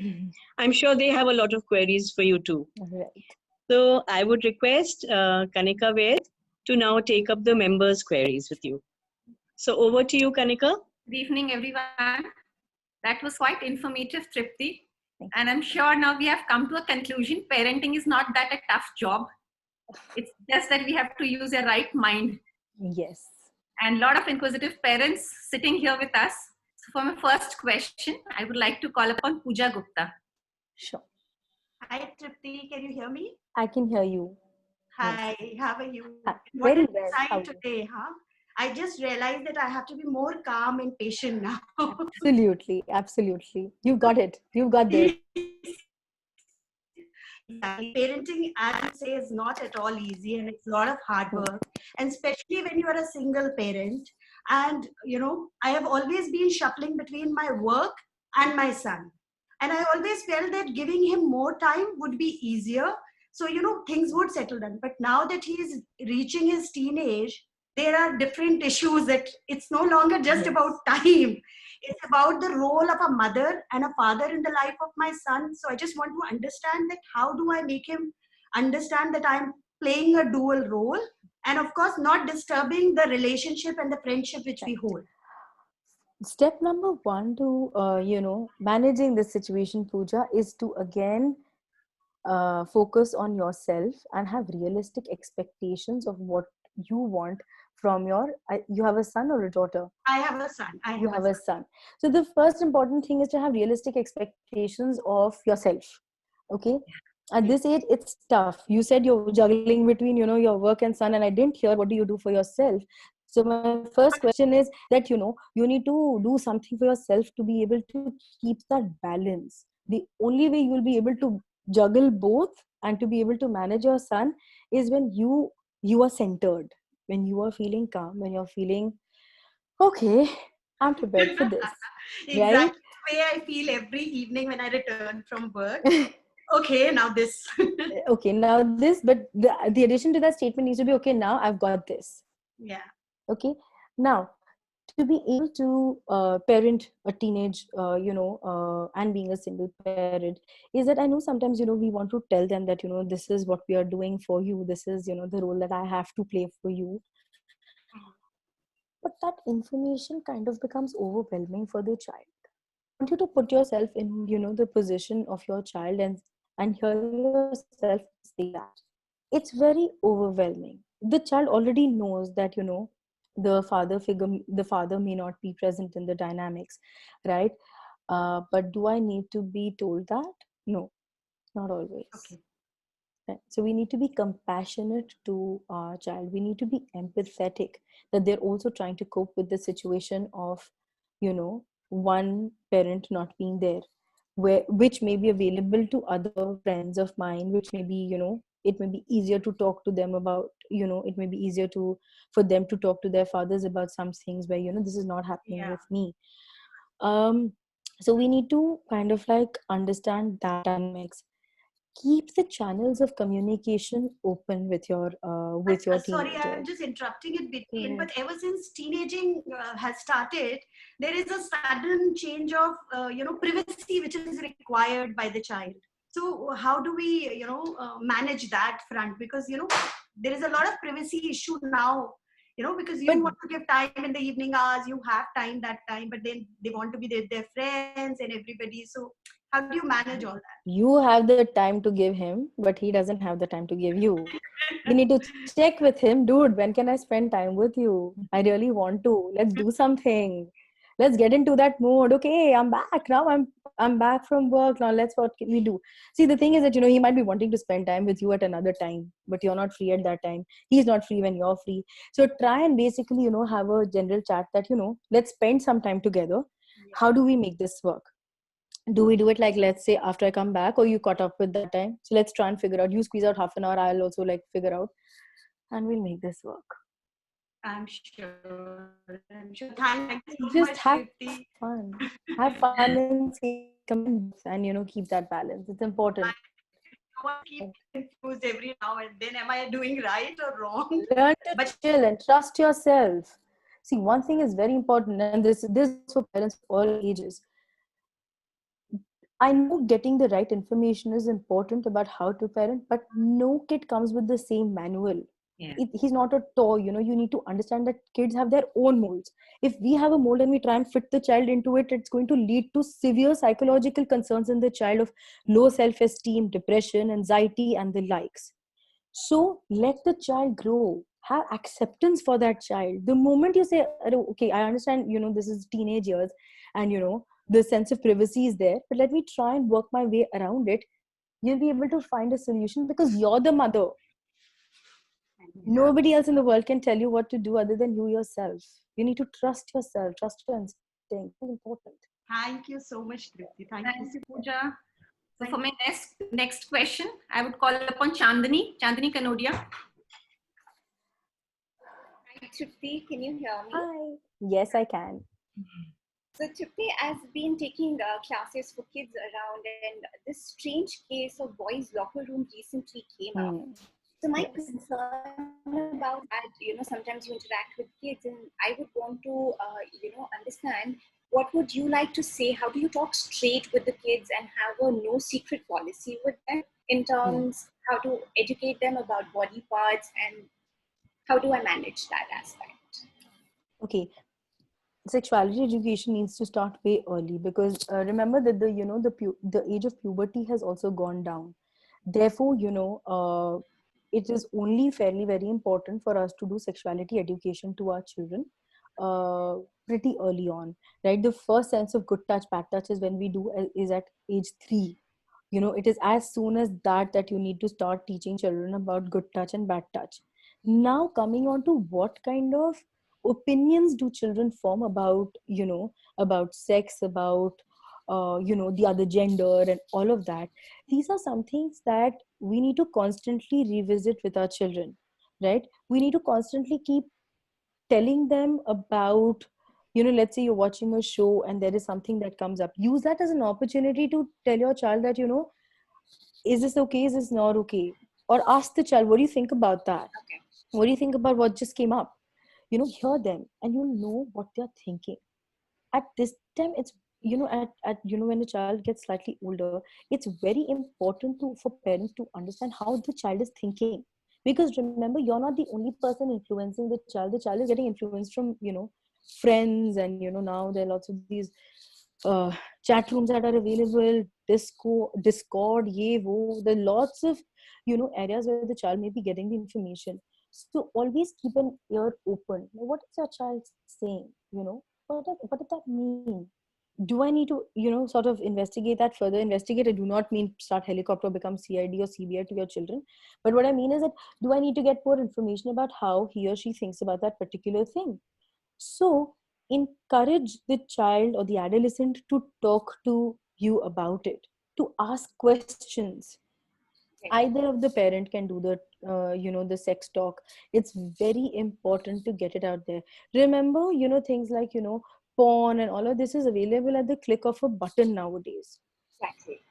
A: I'm sure they have a lot of queries for you too.
C: Right.
A: So, I would request Kanika Ved to now take up the members' queries with you. So, over to you, Kanika.
D: Good evening, everyone. That was quite informative, Tripti. And I'm sure now we have come to a conclusion. Parenting is not that a tough job. It's just that we have to use a right mind.
C: Yes.
D: And a lot of inquisitive parents sitting here with us. So for my first question, I would like to call upon Pooja Gupta.
C: Sure.
E: Hi, Tripti. Can you hear me?
C: I can hear you.
E: Hi, how are you?
C: Hi.
E: What
C: Very
E: a
C: well. How are
E: sign
C: you?
E: today, huh? I just realized that I have to be more calm and patient now.
C: Absolutely. Absolutely. You got it. You got this.
E: Parenting, I would say, is not at all easy, and it's a lot of hard work. And especially when you are a single parent. And, I have always been shuffling between my work and my son. And I always felt that giving him more time would be easier. So, things would settle down. But now that he is reaching his teenage, there are different issues that it's no longer just about time. It's about the role of a mother and a father in the life of my son. So I just want to understand that how do I make him understand that I'm playing a dual role, and of course not disturbing the relationship and the friendship which we hold.
C: Step number one to managing this situation, Pooja, is to again focus on yourself and have realistic expectations of what you want from you have a son or a daughter?
E: I have a son.
C: You have a son. So the first important thing is to have realistic expectations of yourself. Okay. At this age, it's tough. You said you're juggling between, your work and son, and I didn't hear what do you do for yourself. So my first question is that, you need to do something for yourself to be able to keep that balance. The only way you'll be able to juggle both and to be able to manage your son is when you are centered, when you are feeling calm, when you're feeling, okay, I'm prepared for this, right?
E: Exactly the way I feel every evening when I return from work. Okay, now this.
C: Okay, now this, but the addition to that statement needs to be, okay, now I've got this.
E: Yeah.
C: Okay, now to be able to parent a teenage, and being a single parent, is that I know sometimes, we want to tell them that, this is what we are doing for you. This is, the role that I have to play for you. But that information kind of becomes overwhelming for the child. I want you to put yourself in, the position of your child and hear yourself say that. It's very overwhelming. The child already knows that, the father may not be present in the dynamics, right? But do I need to be told that? No, not always.
E: Okay.
C: Right. So we need to be compassionate to our child. We need to be empathetic that they're also trying to cope with the situation of, one parent not being there, which may be available to other friends of mine, which may be, it may be easier to talk to them about, it may be easier for them to talk to their fathers about some things where, this is not happening
E: Yeah.
C: with me. So we need to kind of like understand that dynamics. Keep the channels of communication open with your
E: Sorry,
C: teenager.
E: I'm just interrupting it between,
C: Go
E: but ever since teenaging has started, there is a sudden change of, privacy which is required by the child. So how do we, manage that front? Because, there is a lot of privacy issue now, because you
C: But
E: want to give time in the evening hours, you have time that time, but then they want to be with their friends and everybody. So how do you manage all that?
C: you have the time to give him, but he doesn't have the time to give you. You need to check with him, dude, when can I spend time with you? I really want to. Let's do something. Let's get into that mode. Okay, I'm back now. I'm back from work now. Let's what can we do? See, the thing is that, he might be wanting to spend time with you at another time, but you're not free at that time. He's not free when you're free. So try and basically, have a general chat that, let's spend some time together. How do we make this work? Do we do it like, let's say, after I come back, or you caught up with that time? So let's try and figure out. You squeeze out half an hour, I'll also like figure out, and we'll make this work.
E: I'm sure. I'm sure. Thank you so
C: Just
E: much,
C: have
E: Tripti.
C: fun. Have fun and see, and keep that balance. It's important.
E: I keep confused every now and then. Am I doing right or wrong?
C: Learn to
E: But
C: chill and trust yourself. See, one thing is very important, and this is for parents of all ages. I know getting the right information is important about how to parent, but no kid comes with the same manual.
D: Yeah.
C: He's not a toy. You need to understand that kids have their own molds. If we have a mold and we try and fit the child into it, it's going to lead to severe psychological concerns in the child of low self-esteem, depression, anxiety, and the likes. So let the child grow. Have acceptance for that child. The moment you say, okay, I understand, this is teenage years, and the sense of privacy is there, but let me try and work my way around it, you'll be able to find a solution because you're the mother. Nobody else in the world can tell you what to do other than you yourself. You need to trust yourself, trust your instinct. It's important.
E: thank you so much, Tripti. Thank you.
D: Thank you, Pooja. So for my next question, I would call upon Chandani Kanodia.
F: Hi, Tripti, can you hear me?
C: Hi. Yes, I can.
F: So, Tripti, I've been taking classes for kids around, and this strange case of boys' locker room recently came up. So, my
C: Yes.
F: concern about that, sometimes you interact with kids, and I would want to, understand what would you like to say? How do you talk straight with the kids and have a no secret policy with them in terms how to educate them about body parts, and how do I manage that aspect?
C: Okay. Sexuality education needs to start way early because remember that the age of puberty has also gone down. Therefore, it is only fairly very important for us to do sexuality education to our children pretty early on, right? The first sense of good touch, bad touch is when we do is at age 3. It is as soon as that you need to start teaching children about good touch and bad touch. Now coming on to what kind of opinions do children form about, about sex, about the other gender and all of that. These are some things that we need to constantly revisit with our children, right? We need to constantly keep telling them about, let's say you're watching a show and there is something that comes up. Use that as an opportunity to tell your child that, is this okay, is this not okay? Or ask the child, what do you think about that?
F: Okay.
C: What do you think about what just came up? Hear them and you'll know what they're thinking. At this time, it's, at when the child gets slightly older, it's very important for parents to understand how the child is thinking. Because remember, you're not the only person influencing the child. The child is getting influenced from, friends, and now there are lots of these uh, chat rooms that are available, discord, ye wo. There are lots of areas where the child may be getting the information. So always keep an ear open. What is your child saying? What did that mean? Do I need to sort of investigate that further? Investigate, I do not mean start helicopter, become CID or CBI to your children, but what I mean is that, do I need to get more information about how he or she thinks about that particular thing? So encourage the child or the adolescent to talk to you about it, to ask questions. Either of the parent can do the the sex talk. It's very important to get it out there. Remember, things like porn and all of this is available at the click of a button nowadays.
F: Exactly.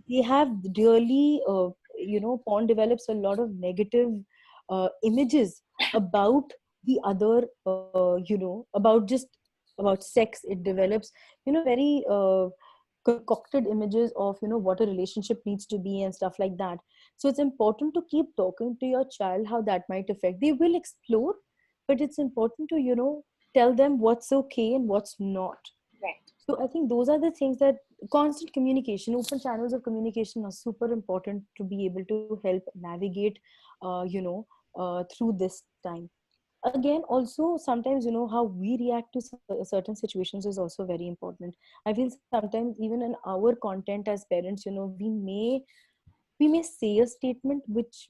C: They have really porn develops a lot of negative images about the other about sex. It develops very concocted images of what a relationship needs to be and stuff like that. So it's important to keep talking to your child how that might affect. They will explore, but it's important to tell them what's okay and what's not.
F: Right.
C: So I think those are the things that constant communication, open channels of communication are super important to be able to help navigate, through this time. Again, also sometimes, how we react to certain situations is also very important. I feel sometimes even in our content as parents, we may say a statement which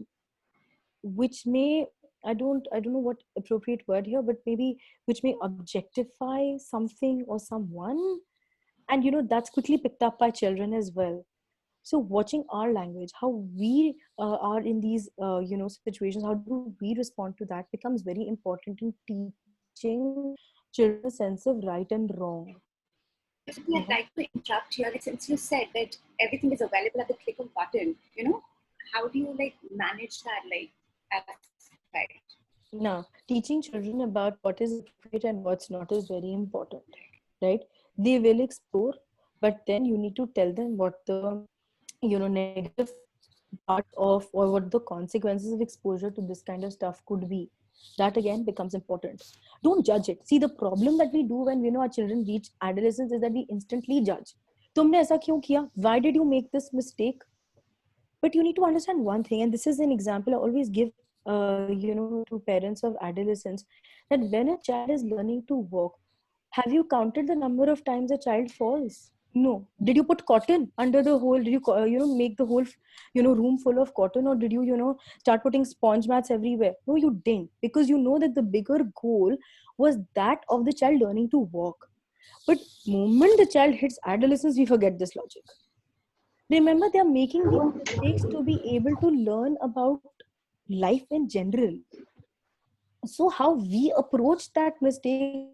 C: may, I don't know what appropriate word here, but maybe which may objectify something or someone, and that's quickly picked up by children as well. So watching our language, how we are in these situations, how do we respond to that, becomes very important in teaching children a sense of right and wrong.
F: Definitely, I'd like to interrupt here. Like, since you said that everything is available at the click of button, how do you like manage that, like, aspect?
C: Now, teaching children about what is appropriate and what's not is very important, right? They will explore, but then you need to tell them what the negative part of, or what the consequences of exposure to this kind of stuff could be. That again becomes important. Don't judge it. See, the problem that we do when our children reach adolescence is that we instantly judge. तुमने ऐसा क्यों किया? Why did you make this mistake? But you need to understand one thing, and this is an example I always give to parents of adolescents, that when a child is learning to walk, have you counted the number of times a child falls? No. Did you put cotton under the hole? Did you make the whole room full of cotton, or did you start putting sponge mats everywhere? No, you didn't, because you know that the bigger goal was that of the child learning to walk. But moment the child hits adolescence, we forget this logic. Remember, they are making the mistakes to be able to learn about life in general. So how we approach that mistake,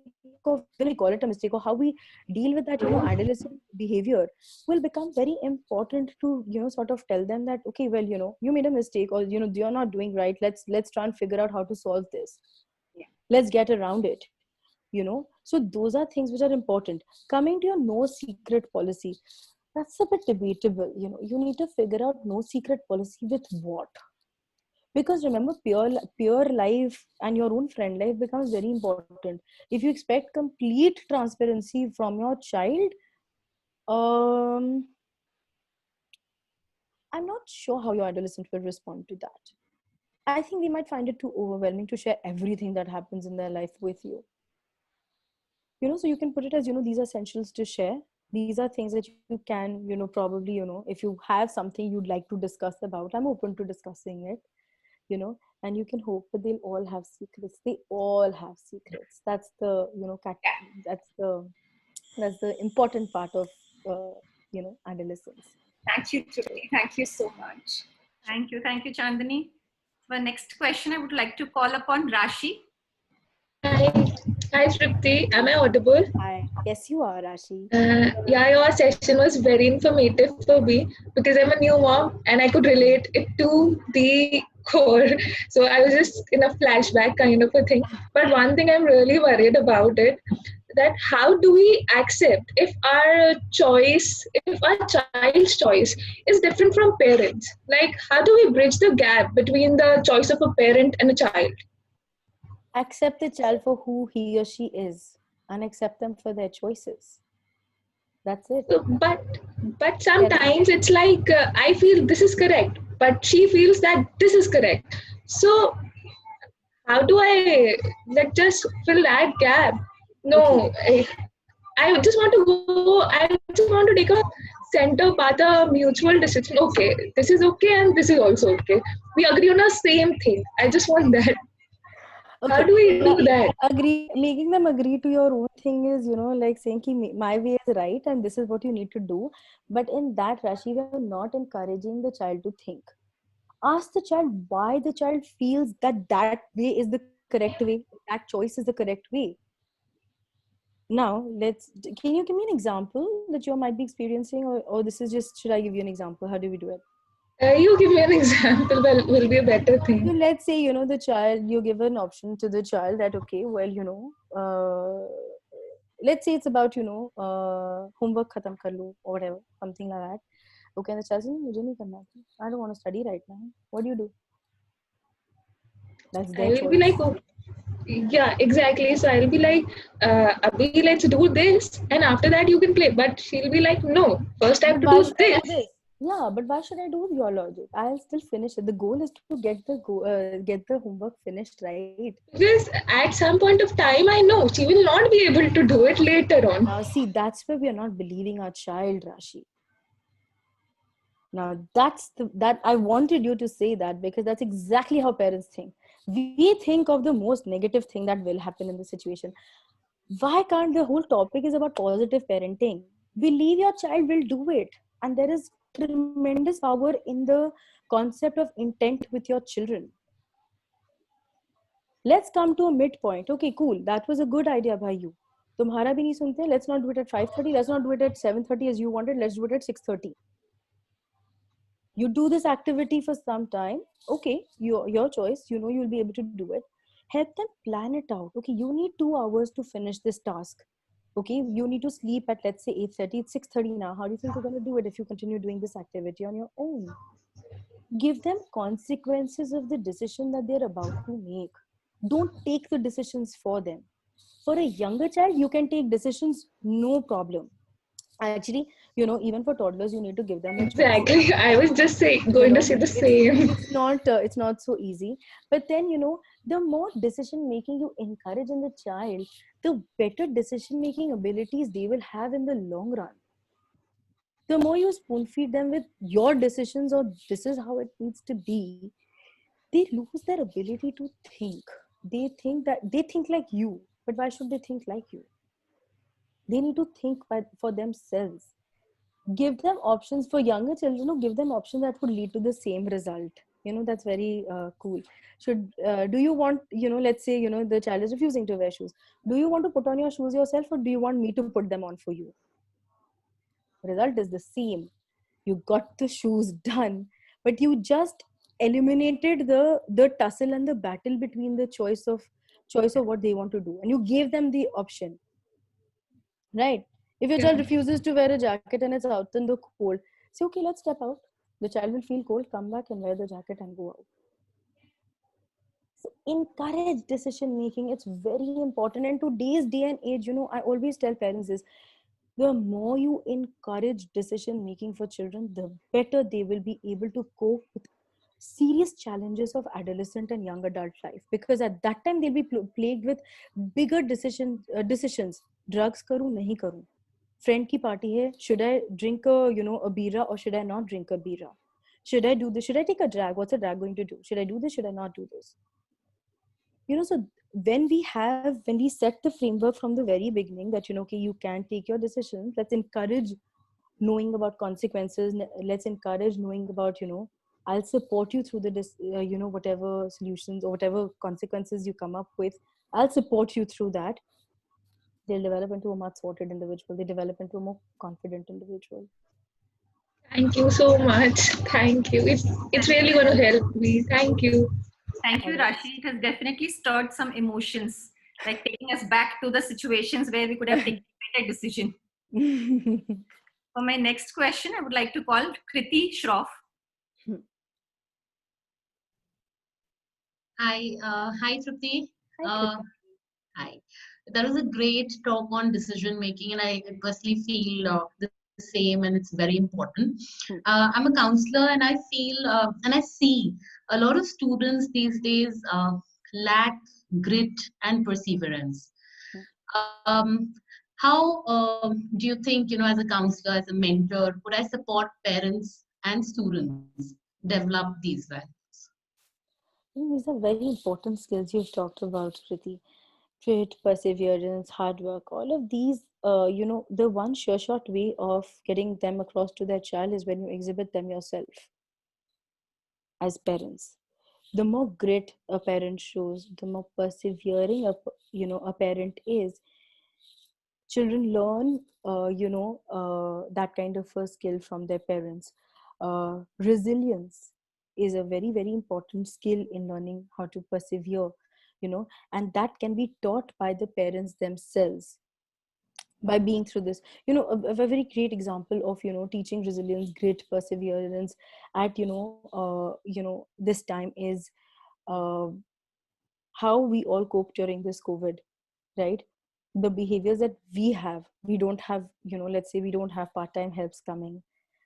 C: of when we call it a mistake, or how we deal with that adolescent behavior, will become very important to sort of tell them that, okay, well, you made a mistake, or you're not doing right. Let's try and figure out how to solve this. Let's get around it. So those are things which are important. Coming to your no secret policy, that's a bit debatable. You need to figure out no secret policy with what. Because remember, pure life and your own friend life becomes very important. If you expect complete transparency from your child, I'm not sure how your adolescent will respond to that. I think they might find it too overwhelming to share everything that happens in their life with you. So you can put it as, these are essentials to share. These are things that you can, probably, if you have something you'd like to discuss about, I'm open to discussing it. you know, and you can hope, but they'll all have secrets. They all have secrets. That's the, you know, that's the important part of, you know, adolescence.
F: Thank you, Tripti. Thank you so much.
D: Thank you. Thank you, Chandani. For next question, I would like to call upon Rashi.
G: Hi, hi Tripti. Am I audible?
C: Hi. Yes, you are, Rashi.
G: Yeah, your session was very informative for me because I'm a new mom and I could relate it to the core. So I was just in a flashback kind of a thing. But one thing I'm really worried about it, that how do we accept if our child's choice is different from parents? Like, how do we bridge the gap between the choice of a parent and a child?
C: Accept the child for who he or she is and accept them for their choices. That's it.
G: But sometimes it's like I feel this is correct, but she feels that this is correct. So how do I like just fill that gap? No, I just want to go. I just want to take a center path, a mutual decision. Okay, this is okay, and this is also okay. We agree on the same thing. I just want that. How do we do that?
C: Making them agree to your own thing is, you know, like saying ki my way is right and this is what you need to do. But in that, Rashi, we are not encouraging the child to think. Ask the child why the child feels that that way is the correct way, that choice is the correct way. Now, can you give me an example that you might be experiencing, or this is just, should I give you an example? How do we do it?
G: You give me an example, will be a better thing.
C: So let's say, you know, the child, you give an option to the child that, okay, well, you know, let's say it's about, you know, homework khatam kar lo, or whatever, something like that. Okay, and the child says, mujhe nahi karna hai. I don't want to study right now. What do? That's their choice.
G: Be like, oh, yeah, exactly. So I'll be like, Abhi, let's do this, and after that you can play. But she'll be like, no, first I have to do this.
C: Yeah, but why should I do your logic? I'll still finish it. The goal is to get the homework finished, right?
G: Because at some point of time, I know she will not be able to do it later on.
C: Now, see, that's where we are not believing our child, Rashi. Now, that I wanted you to say that, because that's exactly how parents think. We think of the most negative thing that will happen in the situation. Why can't the whole topic is about positive parenting? Believe your child will do it. And there is tremendous power in the concept of intent with your children. Let's come to a midpoint. Okay, cool. That was a good idea by you. Tumhara bhi nahi sunte. Let's not do it at 5:30. Let's not do it at 7:30 as you wanted. Let's do it at 6:30. You do this activity for some time. Okay, your choice. You know you'll be able to do it. Help them plan it out. Okay, you need 2 hours to finish this task. Okay, you need to sleep at, let's say, 8:30. It's 6:30 now. How do you think you're going to do it if you continue doing this activity on your own? Give them consequences of the decision that they're about to make. Don't take the decisions for them. For a younger child, you can take decisions, no problem. Actually, you know, even for toddlers, you need to give them a choice.
G: Exactly. I was just going to say the same.
C: It's not so easy. But then, you know, the more decision making you encourage in the child, the better decision making abilities they will have in the long run. The more you spoon feed them with your decisions or this is how it needs to be, they lose their ability to think. They think like you, but why should they think like you? They need to think for themselves. Give them options for younger children. Give them options that would lead to the same result. You know, that's very cool. Do you want, let's say, the child is refusing to wear shoes. Do you want to put on your shoes yourself, or do you want me to put them on for you? Result is the same. You got the shoes done, but you just eliminated the tussle and the battle between the choice of what they want to do, and you gave them the option, right? If your child refuses to wear a jacket and it's out in the cold, say, okay, let's step out. The child will feel cold, come back and wear the jacket and go out. So encourage decision making. It's very important. And today's day and age, I always tell parents this: the more you encourage decision making for children, the better they will be able to cope with serious challenges of adolescent and young adult life. Because at that time they'll be plagued with bigger decisions. Drugs karu, nahi karu. Friend ki party hai, should I drink a bira or should I not drink a bira? Should I do this? Should I take a drag? What's a drag going to do? Should I do this? Should I not do this? So when we set the framework from the very beginning that, okay, you can take your decisions, let's encourage knowing about consequences. Let's encourage knowing about, I'll support you through whatever solutions or whatever consequences you come up with. I'll support you through that. They'll develop into a much sorted individual. They develop into a more confident individual.
G: Thank you so much. Thank you. It's really going to help me. Thank you.
D: Thank you, Rashi. It has definitely stirred some emotions, like taking us back to the situations where we could have taken a better decision. For my next question, I would like to call Kriti Shroff.
H: Hi, Tripti.
C: Hi.
H: Hi. That was a great talk on decision making, and I personally feel the same, and it's very important. I'm a counselor, and I feel and I see a lot of students these days lack grit and perseverance. How do you think, as a counselor, as a mentor, could I support parents and students develop these values?
C: These are very important skills you've talked about, Kriti. Grit, perseverance, hard work, all of these, the one sure shot way of getting them across to their child is when you exhibit them yourself as parents. The more grit a parent shows, the more persevering a parent is. Children learn, that kind of a skill from their parents. Resilience is a very, very important skill in learning how to persevere, and that can be taught by the parents themselves by being through this. A very great example of, teaching resilience, grit, perseverance at, this time is how we all cope during this COVID, right? The behaviors that we don't have, let's say we don't have part-time helps coming.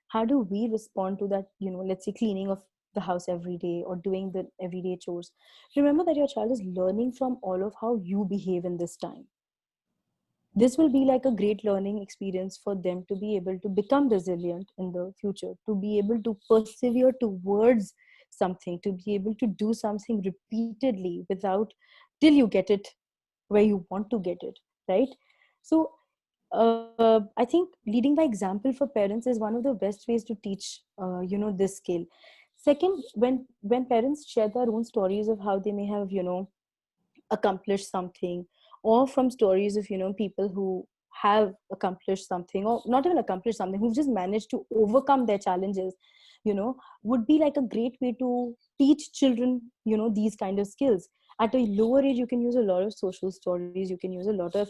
C: How do we respond to that, let's say cleaning of the house every day or doing the everyday chores? Remember that your child is learning from all of how you behave in this time. This will be like a great learning experience for them to be able to become resilient in the future, to be able to persevere towards something, to be able to do something repeatedly without till you get it where you want to get it, right? So I think leading by example for parents is one of the best ways to teach this skill. Second, when parents share their own stories of how they may have accomplished something, or from stories of people who have accomplished something, or not even accomplished something, who've just managed to overcome their challenges, would be like a great way to teach children these kind of skills. At a lower age, you can use a lot of social stories, you can use a lot of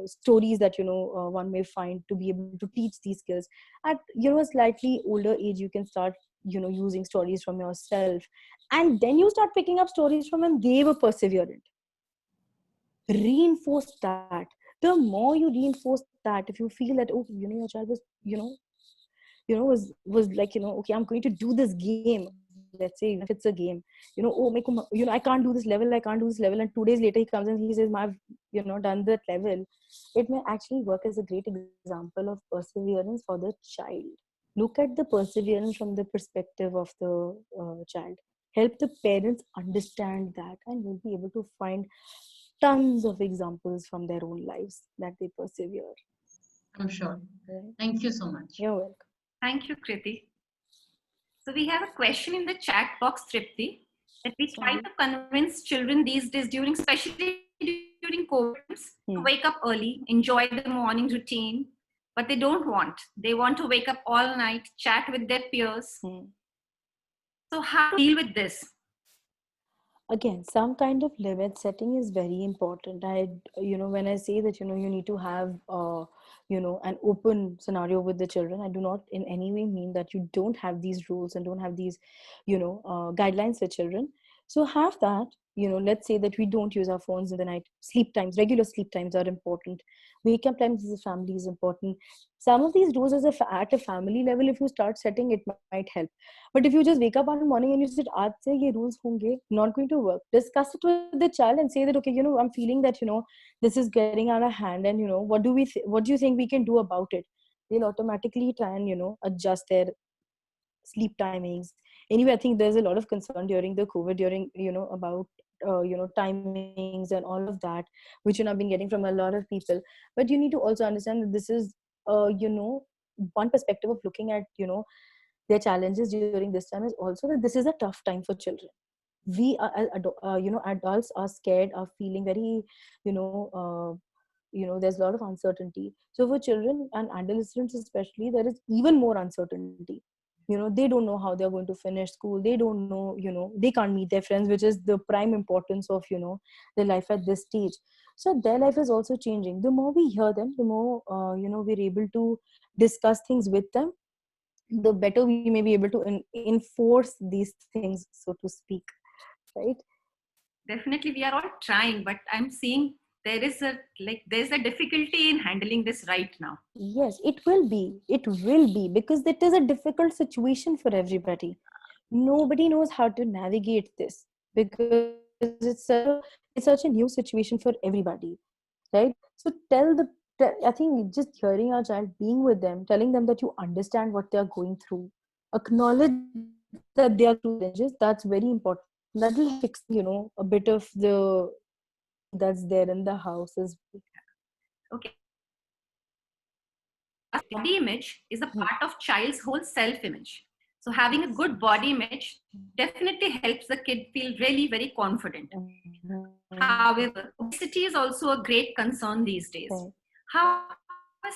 C: stories that one may find to be able to teach these skills. At a slightly older age, you can start using stories from yourself, and then you start picking up stories from when they were perseverant. Reinforce that. The more you reinforce that, if you feel that, oh, your child was was like, okay, I'm going to do this game, let's say, if it's a game, oh, I can't do this level, and 2 days later he comes and he says, I've done that level. It may actually work as a great example of perseverance for the child. Look at the perseverance from the perspective of the child. Help the parents understand that, and you'll be able to find tons of examples from their own lives that they persevere.
H: I'm sure. Thank you so much.
C: You're welcome.
D: Thank you, Kriti. So we have a question in the chat box, Tripti, that we try to convince children these days, especially during COVID, to wake up early, enjoy the morning routine, but they don't want. They want to wake up all night, chat with their peers. So how to deal with this?
C: Again, some kind of limit setting is very important. When I say that, you need to have, an open scenario with the children, I do not in any way mean that you don't have these rules and don't have these, guidelines for children. So have that, let's say that we don't use our phones in the night. Regular sleep times are important. Wake up times as a family is important. Some of these rules at a family level, if you start setting, it might help. But if you just wake up one morning and you said, aaj se ye rules honge, not going to work. Discuss it with the child and say that, okay, I'm feeling that, this is getting out of hand, and, what do you think we can do about it? They'll automatically try and, adjust their sleep timings. Anyway, I think there's a lot of concern during the COVID, during, about, timings and all of that, which I've been getting from a lot of people. But you need to also understand that this is, one perspective of looking at, their challenges during this time is also that this is a tough time for children. We are, adults are scared, are feeling very, there's a lot of uncertainty. So for children and adolescents especially, there is even more uncertainty. They don't know how they're going to finish school. They don't know, they can't meet their friends, which is the prime importance of, their life at this stage. So their life is also changing. The more we hear them, the more, we're able to discuss things with them, the better we may be able to enforce these things, so to speak. Right?
D: Definitely, we are all trying, but I'm seeing there's a difficulty in handling this right now.
C: Yes, it will be because it is a difficult situation for everybody. Nobody knows how to navigate this because it's such a new situation for everybody, right? So I think just hearing our child, being with them, telling them that you understand what they're going through, acknowledge that they are through challenges, that's very important. That will fix, a bit of the that's there in the house as well.
D: Okay. Body image is a part of child's whole self-image. So having a good body image definitely helps the kid feel really very confident. However, obesity is also a great concern these days. How as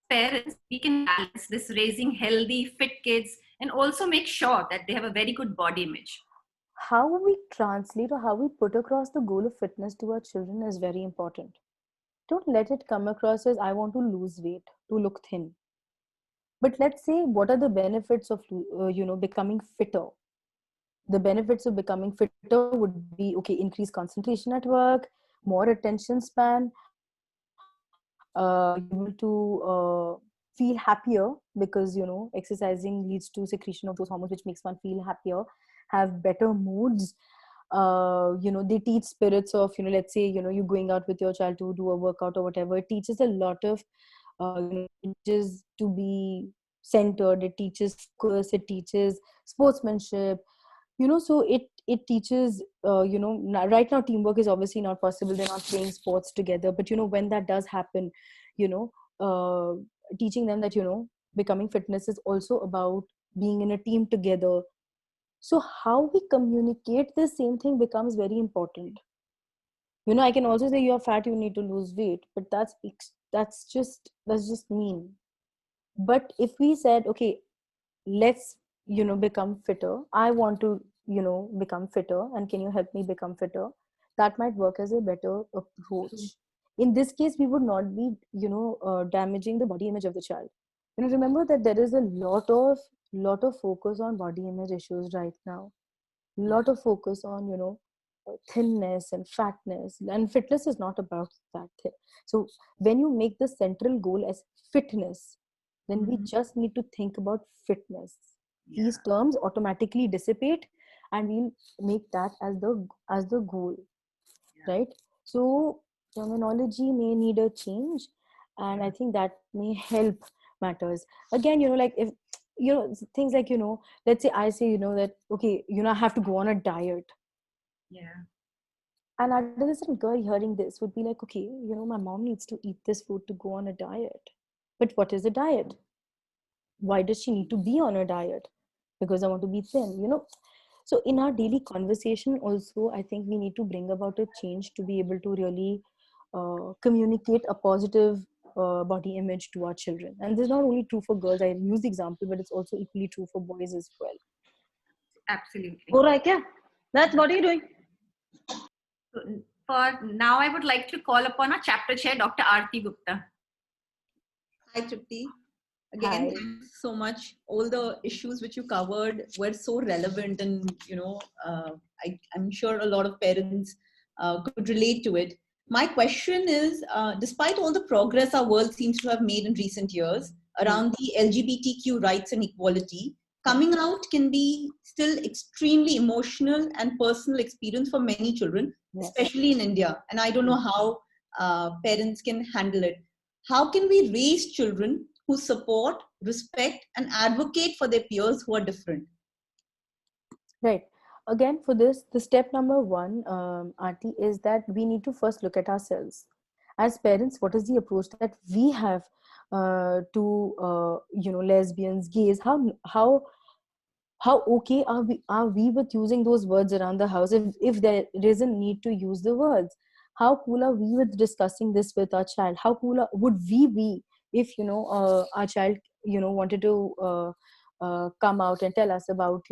D: parents we can balance this raising healthy, fit kids and also make sure that they have a very good body image?
C: How we translate or how we put across the goal of fitness to our children is very important. Don't let it come across as I want to lose weight, to look thin. But let's say, what are the benefits of, becoming fitter? The benefits of becoming fitter would be, okay, increased concentration at work, more attention span, able to feel happier because, exercising leads to secretion of those hormones, which makes one feel happier, have better moods. They teach spirits of, let's say, you're going out with your child to do a workout or whatever. It teaches a lot of, it teaches to be centered, it teaches focus, it teaches sportsmanship, so it teaches, right now teamwork is obviously not possible. They're not playing sports together. But, when that does happen, teaching them that, becoming fitness is also about being in a team together. So how we communicate the same thing becomes very important. I can also say you're fat, you need to lose weight, but that's just mean. But if we said, okay, let's, become fitter. I want to, become fitter, and can you help me become fitter? That might work as a better approach. In this case, we would not be, damaging the body image of the child. Remember that there is a lot of focus on body image issues right now. Lot of focus on, thinness and fatness, and fitness is not about that thing. So when you make the central goal as fitness, then we just need to think about fitness. These terms automatically dissipate, and we'll make that as the goal, right? So terminology may need a change, and I think that may help matters. Again, like if things like, let's say I say, that okay, I have to go on a diet.
D: Yeah.
C: An adolescent girl hearing this would be like, okay, my mom needs to eat this food to go on a diet. But what is a diet? Why does she need to be on a diet? Because I want to be thin, So in our daily conversation also, I think we need to bring about a change to be able to really communicate a positive body image to our children. And this is not only true for girls. I use the example, but it's also equally true for boys as well.
D: Absolutely.
A: All right, yeah. What are you doing?
D: For now, I would like to call upon our chapter chair, Dr. Aarti Gupta.
B: Hi, Tripti. Again, thanks so much. All the issues which you covered were so relevant, and I'm sure a lot of parents could relate to it. My question is, despite all the progress our world seems to have made in recent years around the LGBTQ rights and equality, coming out can be still extremely emotional and personal experience for many children, especially in India. And I don't know how parents can handle it. How can we raise children who support respect, and advocate for their peers who are different?
C: Right. Again, for this, the step number one, Aarti, is that we need to first look at ourselves. As parents, what is the approach that we have to, lesbians, gays? How okay are we with using those words around the house? If there is a need to use the words, how cool are we with discussing this with our child? How cool would we be if our child wanted to come out and tell us about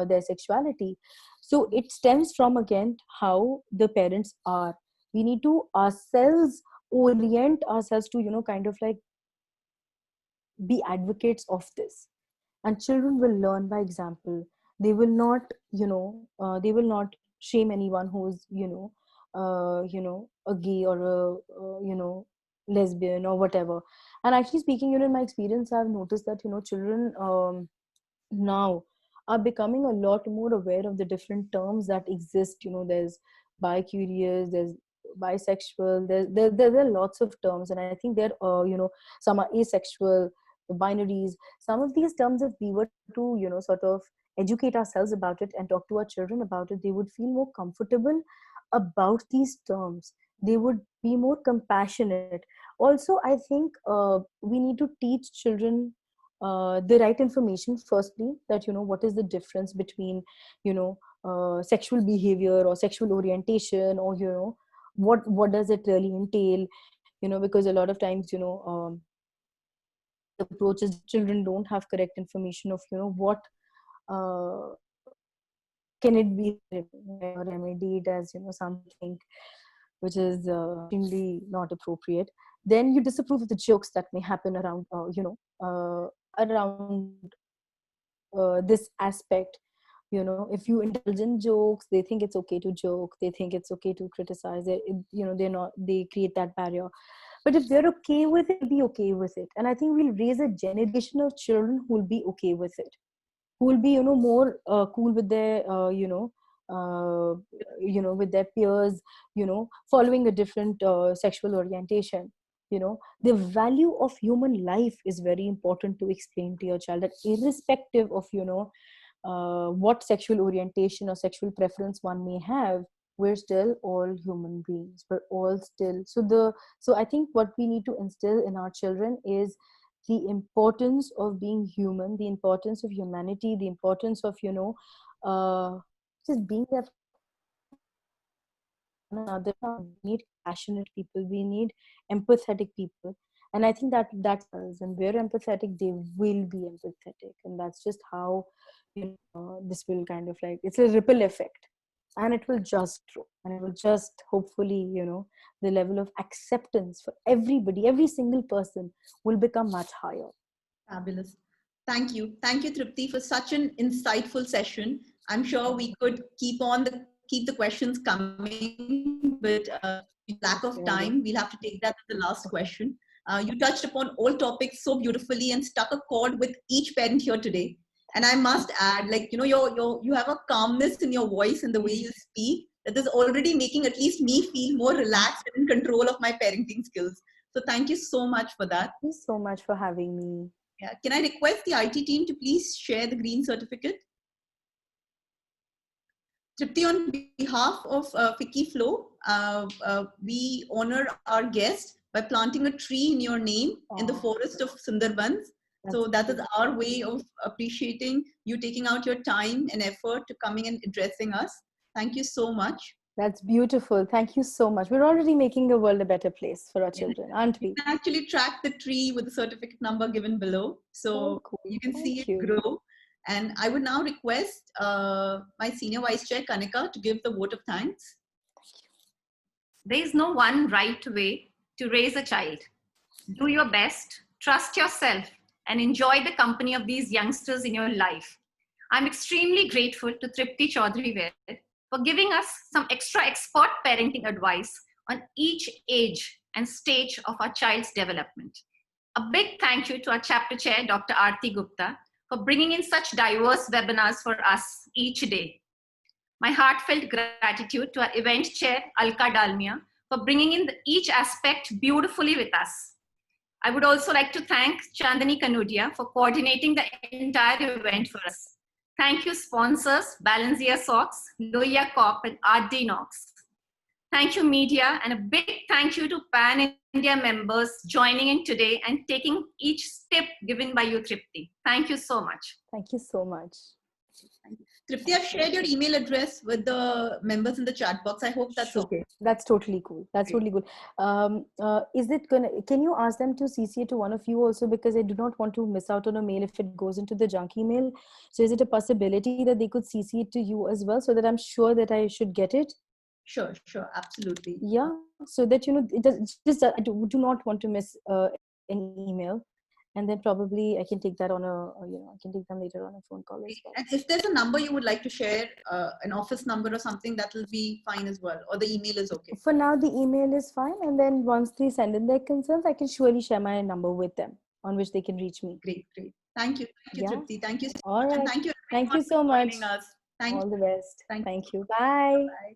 C: their sexuality? So it stems from, again, how the parents are. We need to ourselves orient ourselves to kind of like be advocates of this. And children will learn by example. They will not shame anyone who's a gay or lesbian or whatever. And actually speaking, in my experience, I've noticed that children now are becoming a lot more aware of the different terms that exist. There's bi-curious, there's bisexual, there are lots of terms. And I think there some are asexual, binaries. Some of these terms, if we were to sort of educate ourselves about it and talk to our children about it, they would feel more comfortable about these terms. They would be more compassionate. Also, I think we need to teach children the right information. Firstly, that what is the difference between sexual behavior or sexual orientation, or what does it really entail. Because a lot of times the approach is children don't have correct information of what can it be remedied as something which is extremely not appropriate. Then you disapprove of the jokes that may happen around around this aspect. If you indulge in jokes, they think it's okay to joke, they think it's okay to criticize it. They create that barrier. But if they're okay with it, be okay with it. And I think we'll raise a generation of children who will be okay with it, who will be more cool with their with their peers, following a different sexual orientation. The value of human life is very important to explain to your child, that irrespective of what sexual orientation or sexual preference one may have, we're still all human beings. We're all still so I think what we need to instill in our children is the importance of being human, the importance of humanity, the importance of just being there for another. We need passionate people, we need empathetic people. And I think that's us, and we're empathetic, they will be empathetic. And that's just how this will kind of like, it's a ripple effect, and it will just grow, and it will just hopefully the level of acceptance for everybody, every single person, will become much higher.
B: Fabulous. Thank you, Tripti, for such an insightful session. I'm sure we could keep the questions coming, but lack of time, we'll have to take that as the last question. You touched upon all topics so beautifully and struck a chord with each parent here today. And I must add, you have a calmness in your voice and the way you speak that is already making at least me feel more relaxed and in control of my parenting skills. So thank you so much for that.
C: Thank you so much for having me.
B: Yeah. Can I request the IT team to please share the green certificate? Tripti, on behalf of FICCI Flow, we honor our guest by planting a tree in your name in the forest of Sundarbans. So that is our way of appreciating you taking out your time and effort to coming and addressing us. Thank you so much.
C: That's beautiful. Thank you so much. We're already making the world a better place for our children, aren't we?
B: You can actually track the tree with the certificate number given below. So cool. You can see it grow. And I would now request my Senior Vice Chair, Kanika, to give the vote of thanks.
D: There is no one right way to raise a child. Do your best, trust yourself, and enjoy the company of these youngsters in your life. I'm extremely grateful to Tripti Chaudhary for giving us some extra expert parenting advice on each age and stage of our child's development. A big thank you to our chapter chair, Dr. Aarti Gupta, for bringing in such diverse webinars for us each day. My heartfelt gratitude to our event chair, Alka Dalmia, for bringing in each aspect beautifully with us. I would also like to thank Chandani Kanudia for coordinating the entire event for us. Thank you, sponsors, Balancia Socks, Loya Corp, and RD Knox. Thank you, media, and a big thank you to Pan India members joining in today and taking each step given by you, Tripti. Thank you so much.
C: Thank you so much.
B: Tripti, I've shared your email address with the members in the chat box. I hope that's okay.
C: That's totally cool. That's totally cool. Is it gonna? Can you ask them to CC it to one of you also, because I do not want to miss out on a mail if it goes into the junk email. So is it a possibility that they could CC it to you as well, so that I'm sure that I should get it?
B: Sure, absolutely.
C: Yeah, so that it does, just I do not want to miss an email. And then probably I can take that on I can take them later on a phone call as well.
B: And if there's a number you would like to share, an office number or something, that will be fine as well. Or the email is okay.
C: For now, the email is fine. And then once they send in their concerns, I can surely share my number with them on which they can reach me.
B: Great. Thank you, Tripti. Thank you so
C: much.
B: And thank you.
C: Thank you so much.
B: Us. Thank
C: All
B: you.
C: the best.
B: Thank
C: you. Bye.
B: Bye.